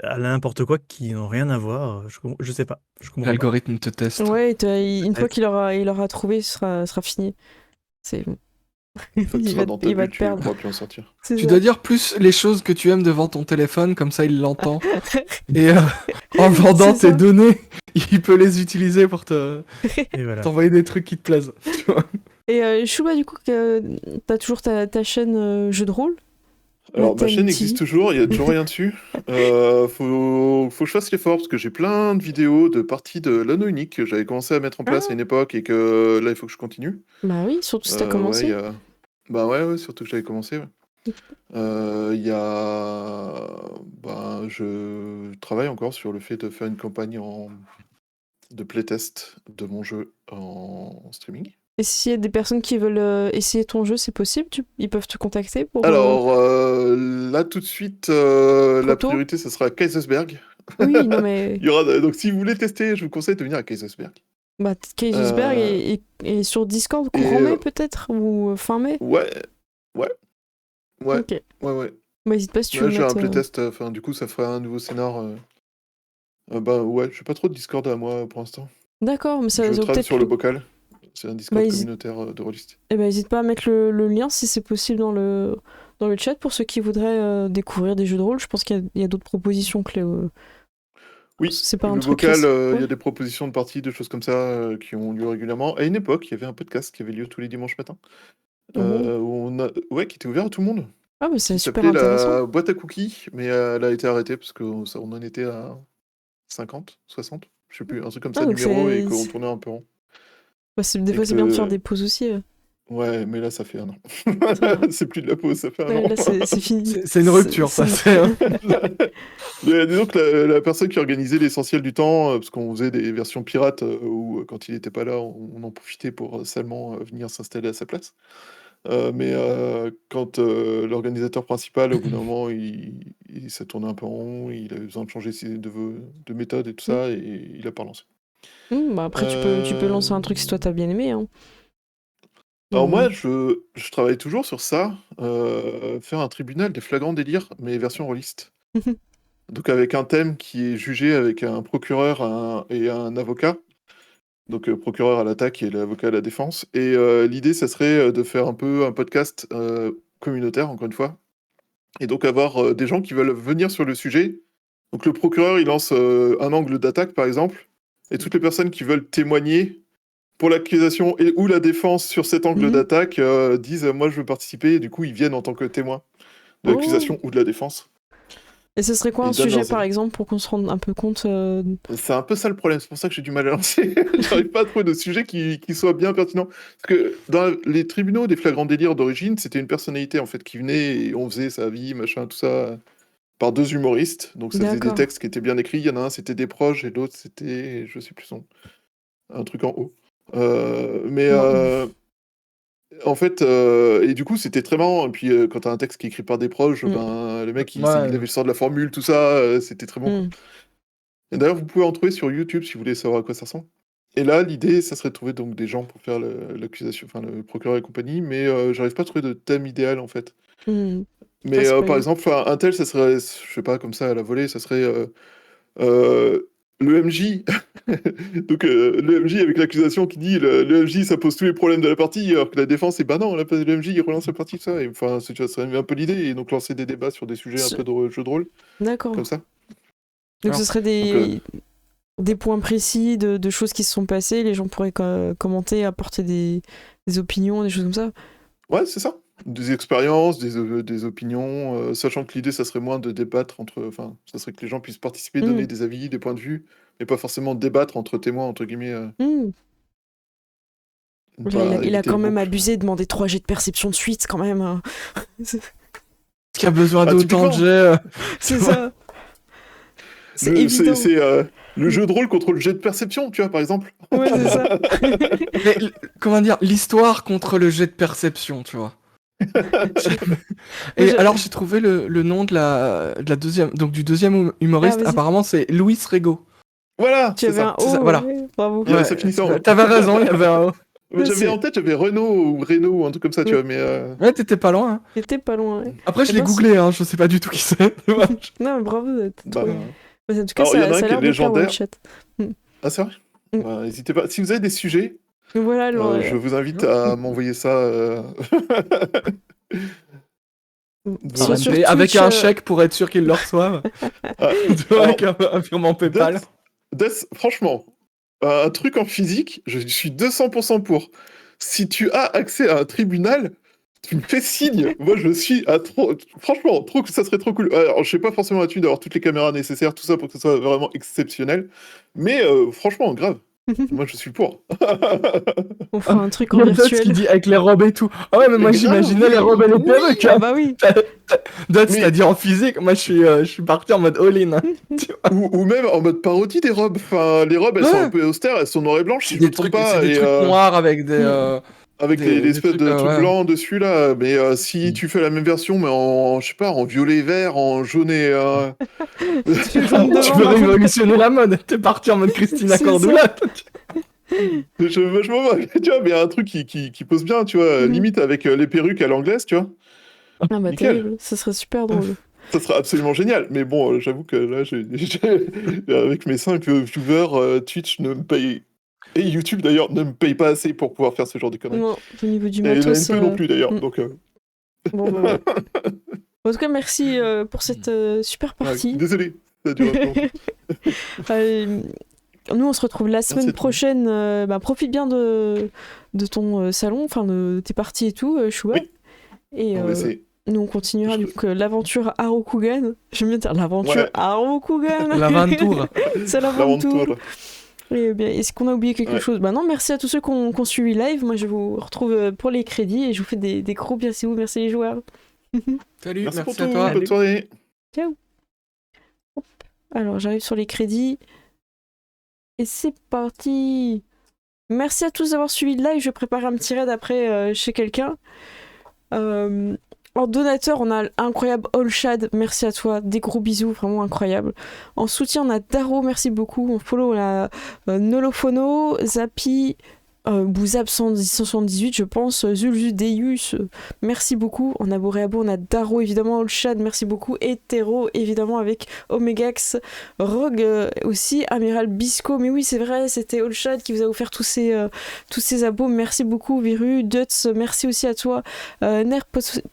à n'importe quoi qui n'ont rien à voir. Je sais pas. Je comprends pas. L'algorithme te teste. Ouais, une fois qu'il aura trouvé, ce sera fini. C'est bon. Une fois que tu seras dans ta il va bulle, te tu ne perdre. pourras plus en sortir. C'est Tu ça. dois dire plus les choses que tu aimes devant ton téléphone, comme ça il l'entend. Et en vendant C'est tes ça. données, il peut les utiliser pour Et voilà. t'envoyer des trucs qui te plaisent. Tu vois. Et Chouba, du coup, t'as toujours ta chaîne jeu de rôle? Alors, ma chaîne TNT. existe toujours, il y a toujours rien dessus. Faut que je fasse l'effort, parce que j'ai plein de vidéos de parties de l'anneau unique que j'avais commencé à mettre en place à une époque, et que là, il faut que je continue. Bah oui, surtout si t'as Ouais, commencé. Bah ouais, surtout que j'avais commencé. Ouais. Il y a... Bah, je travaille encore sur le fait de faire une campagne de playtest de mon jeu en streaming. Et s'il y a des personnes qui veulent essayer ton jeu, c'est possible? Ils peuvent te contacter pour... Alors, là, tout de suite, la tôt priorité, ce sera Kaisersberg. Oui, non mais... Il y aura... Donc, si vous voulez tester, je vous conseille de venir à Kaisersberg. Bah, Kaisersberg est sur Discord courant mai, peut-être? Ou fin mai? Ouais. Ok. Ouais. Bah, n'hésite pas si tu Là, veux j'ai un mettre... playtest, enfin, du coup, ça fera un nouveau scénar. Bah ouais, je fais pas trop de Discord à moi pour l'instant. D'accord, mais ça Je vaut travaille peut-être... sur le bocal. C'est un Discord Bah, communautaire de rôlistes. Eh ben, n'hésite pas à mettre le lien si c'est possible dans le chat pour ceux qui voudraient découvrir des jeux de rôle. Je pense qu'il y a d'autres propositions que Oui, c'est pas un le truc bocal, classique, il y ouais. a des propositions de parties, des choses comme ça qui ont lieu régulièrement. À une époque, il y avait un podcast qui avait lieu tous les dimanches matins. Ouais, qui était ouvert à tout le monde. Ah, mais c'est Qui super s'appelait intéressant. la boîte à cookies, mais elle a été arrêtée parce qu'on en était à 50, 60, je sais plus, un truc comme ça, Donc numéro, et qu'on tournait un peu rond. Bah, des fois, c'est bien de faire des pauses aussi. Ouais, mais là, ça fait 1 an. Ça va. C'est plus de la pause, ça fait 1 Ouais, an. là, c'est fini. C'est une rupture, ça. Disons que la personne qui organisait l'essentiel du temps, parce qu'on faisait des versions pirates où quand il n'était pas là, on en profitait pour seulement venir s'installer à sa place. Mais quand l'organisateur principal, au bout d'un moment, il s'est tourné un peu en rond, il avait besoin de changer de méthode et tout ça, et il a pas lancé. Bah, après, tu peux lancer un truc si toi t'as bien aimé. Hein. Alors moi, je travaille toujours sur ça, faire un tribunal des flagrants délires, mais version rôliste. Donc avec un thème qui est jugé avec un procureur et un avocat. Donc procureur à l'attaque et l'avocat à la défense. Et l'idée, ça serait de faire un peu un podcast communautaire, encore une fois. Et donc avoir des gens qui veulent venir sur le sujet. Donc le procureur, il lance un angle d'attaque, par exemple. Et toutes les personnes qui veulent témoigner pour l'accusation ou la défense sur cet angle d'attaque disent moi je veux participer, et du coup ils viennent en tant que témoins de l'accusation ou de la défense. Et ce serait quoi un sujet par exemple pour qu'on se rende un peu compte C'est un peu ça le problème, c'est pour ça que j'ai du mal à lancer. J'arrive pas à trouver de sujet qui soit bien pertinent. Parce que dans les tribunaux des flagrants délires d'origine, c'était une personnalité en fait qui venait et on faisait sa vie, machin, tout ça, par 2 humoristes. Donc ça faisait des textes qui étaient bien écrits. Il y en a un c'était des proches et l'autre c'était, je sais plus son, un truc en haut. En fait, et du coup, c'était très marrant. Et puis, quand t'as un texte qui est écrit par des proches, ben, le mec, il avait le sort de la formule, tout ça, c'était très bon. Et d'ailleurs, vous pouvez en trouver sur YouTube si vous voulez savoir à quoi ça ressemble. Et là, l'idée, ça serait de trouver donc des gens pour faire l'accusation, enfin, le procureur et compagnie, mais j'arrive pas à trouver de thème idéal, en fait. Mais par exemple, un tel, ça serait, je sais pas, comme ça, à la volée, ça serait le MJ. Donc le MJ avec l'accusation qui dit le MJ ça pose tous les problèmes de la partie, alors que la défense c'est bah non, le MJ il relance la partie, tout ça. Enfin, ça serait un peu l'idée, et donc lancer des débats sur des sujets un peu de jeu de rôle. D'accord. Comme ça. Donc ce serait des points précis de choses qui se sont passées, les gens pourraient commenter, apporter des opinions, des choses comme ça. Ouais, c'est ça. Des expériences, des opinions, sachant que l'idée, ça serait moins de débattre entre... Enfin, ça serait que les gens puissent participer, donner des avis, des points de vue, mais pas forcément débattre entre témoins, entre guillemets, ne Là, pas il a éviter quand le même bouc. abusé, demandé 3 jets de perception de suite, quand même. Qui a besoin d'autant de typiquement, jets C'est ça. C'est évident. c'est le jeu de rôle contre le jet de perception, tu vois, par exemple. Ouais, c'est ça. Mais, comment dire, l'histoire contre le jet de perception, tu vois. Et alors j'ai trouvé le nom de la deuxième, donc du deuxième humoriste. vas-y. Apparemment c'est Louis Rego. Voilà, Tu c'est avais ça. un C'est ça, O, voilà. ouais, bravo. Ouais, ça finissait en O. T'avais raison, il y avait un O. J'avais en tête, j'avais Renault ou Renault ou un truc comme ça, tu vois, mais... Ouais, t'étais pas loin. Hein. T'étais pas loin. Ouais. Après, je Eh l'ai ben, googlé, hein, je sais pas du tout qui c'est. Non, mais bravo, t'as Bah, trouvé. Mais en tout cas, alors, il y en a ça un a qui est l'air de plaire légendaire. One Shot. Ah, c'est vrai? Mm. Bah, n'hésitez pas. Si vous avez des sujets, Voilà, alors, je vous invite à m'envoyer ça. Soit sur RMP, avec Twitch, un chèque pour être sûr qu'ils le reçoivent. Ah, Avec un virement PayPal. Franchement, un truc en physique, je suis 200% pour. Si tu as accès à un tribunal, tu me fais signe. Moi, je suis à trop. Franchement, ça serait trop cool. Alors, je sais pas forcément là-dessus d'avoir toutes les caméras nécessaires, tout ça pour que ce soit vraiment exceptionnel. Mais franchement, grave. Moi, je suis pour. on fera un truc en Comme Dots qui virtuel. dit avec les robes et tout. Ah ouais, mais moi Mais j'imaginais grave, les robes et les perruques. Ah Hein. bah oui. Dots, Mais- t'as dit en physique. Moi, je suis parti en mode all-in. Hein. ou même en mode parodie des robes. Enfin, les robes, elles sont un peu austères, elles sont noires et blanches, si je me trompe pas. C'est des Et, trucs noirs avec avec des l'espèce trucs, de truc ouais. blanc dessus là, mais si tu fais la même version, mais en, je sais pas, en violet vert, en jaune et. Jaune devant, Tu veux marron. révolutionner la mode. T'es parti en mode Christina C'est Cordula. je vois, tu vois, mais il y a un truc qui pose bien, tu vois, limite avec les perruques à l'anglaise, tu vois. Ah bah Nickel. terrible, ça serait super drôle. Ça sera absolument génial. Mais bon, j'avoue que là, avec mes 5 viewers, Twitch ne me paye. Et YouTube d'ailleurs ne me paye pas assez pour pouvoir faire ce genre de conneries. Non, au niveau du Et la matos. NPE non plus d'ailleurs. Donc, Bon, bah, ouais. En tout cas, merci pour cette super partie. désolé, ça a duré longtemps. Nous, on se retrouve la Merci à semaine toi. prochaine. Profite bien de ton salon, enfin de tes parties et tout, Chouba. Oui. Et On va essayer. nous, on continuera du coup l'aventure à Rokugan. J'aime bien dire l'aventure Ouais. à Rokugan. L'aventure. C'est l'aventure. L'aventure. Et bien, est-ce qu'on a oublié quelque chose? Bah non, merci à tous ceux qui ont suivi live. Moi, je vous retrouve pour les crédits et je vous fais des gros merci vous, merci les joueurs. Salut, Merci pour à tout. toi. Bonne soirée. Ciao. Hop. Alors, j'arrive sur les crédits. Et c'est parti. Merci à tous d'avoir suivi le live. Je vais préparer un petit raid après chez quelqu'un. En donateur, on a l'incroyable Allshad. Merci à toi. Des gros bisous, vraiment incroyable. En soutien, on a Daro. Merci beaucoup. En follow, on a Nolophono, Zapi, Bouzab 178, je pense. Zulzu Deus, merci beaucoup. En aboréabo, on a Daro, évidemment. Allshad, merci beaucoup. Hétéro, évidemment, avec Omegax. Rogue aussi. Amiral Bisco. Mais oui, c'est vrai, c'était Allshad qui vous a offert tous ces abos. Merci beaucoup, Viru. Duts, merci aussi à toi. Ner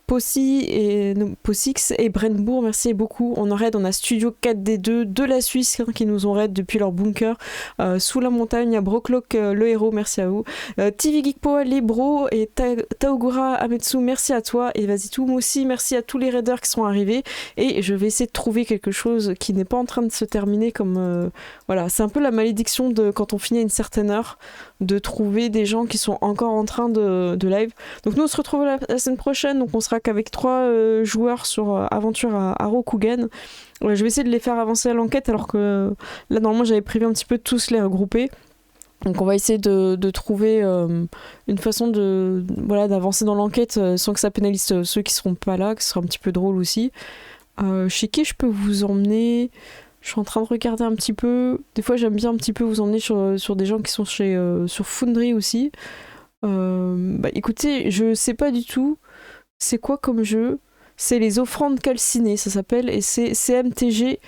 Possi et Possix et Brenbourg, merci beaucoup. En raid, on a Studio 4D2 de la Suisse qui nous ont raid depuis leur bunker. Sous la montagne, à Broclock, le héros, merci à vous. TV Geekpo, les bros et Taogura Ametsu, merci à toi. Et vas-y tout, moi aussi, merci à tous les raiders qui sont arrivés. Et je vais essayer de trouver quelque chose qui n'est pas en train de se terminer comme... voilà, c'est un peu la malédiction de quand on finit à une certaine heure, de trouver des gens qui sont encore en train de live. Donc nous on se retrouve la semaine prochaine, donc on sera qu'avec 3 joueurs sur Aventure à Rokugan. Je vais essayer de les faire avancer à l'enquête alors que là normalement j'avais prévu un petit peu de tous les regrouper. Donc on va essayer de trouver une façon d'avancer dans l'enquête sans que ça pénalise ceux qui seront pas là, que ce sera un petit peu drôle aussi. Chez qui je peux vous emmener? Je suis en train de regarder un petit peu. Des fois, j'aime bien un petit peu vous emmener sur des gens qui sont sur Foundry aussi. Écoutez, je sais pas du tout. C'est quoi comme jeu? C'est les offrandes calcinées, ça s'appelle, et c'est CMTG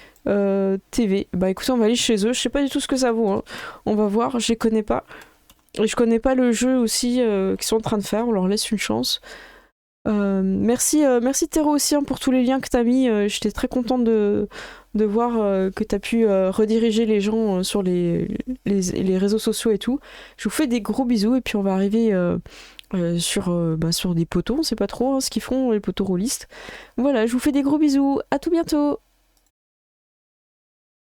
TV. Écoutez, on va aller chez eux. Je sais pas du tout ce que ça vaut. Hein. On va voir, je les connais pas. Et je connais pas le jeu aussi qu'ils sont en train de faire. On leur laisse une chance. Merci Théro aussi pour tous les liens que tu as mis. J'étais très contente de voir que tu as pu rediriger les gens sur les réseaux sociaux et tout. Je vous fais des gros bisous et puis on va arriver sur des poteaux. On sait pas trop ce qu'ils font, les poteaux rôlistes. Voilà, je vous fais des gros bisous. À tout bientôt.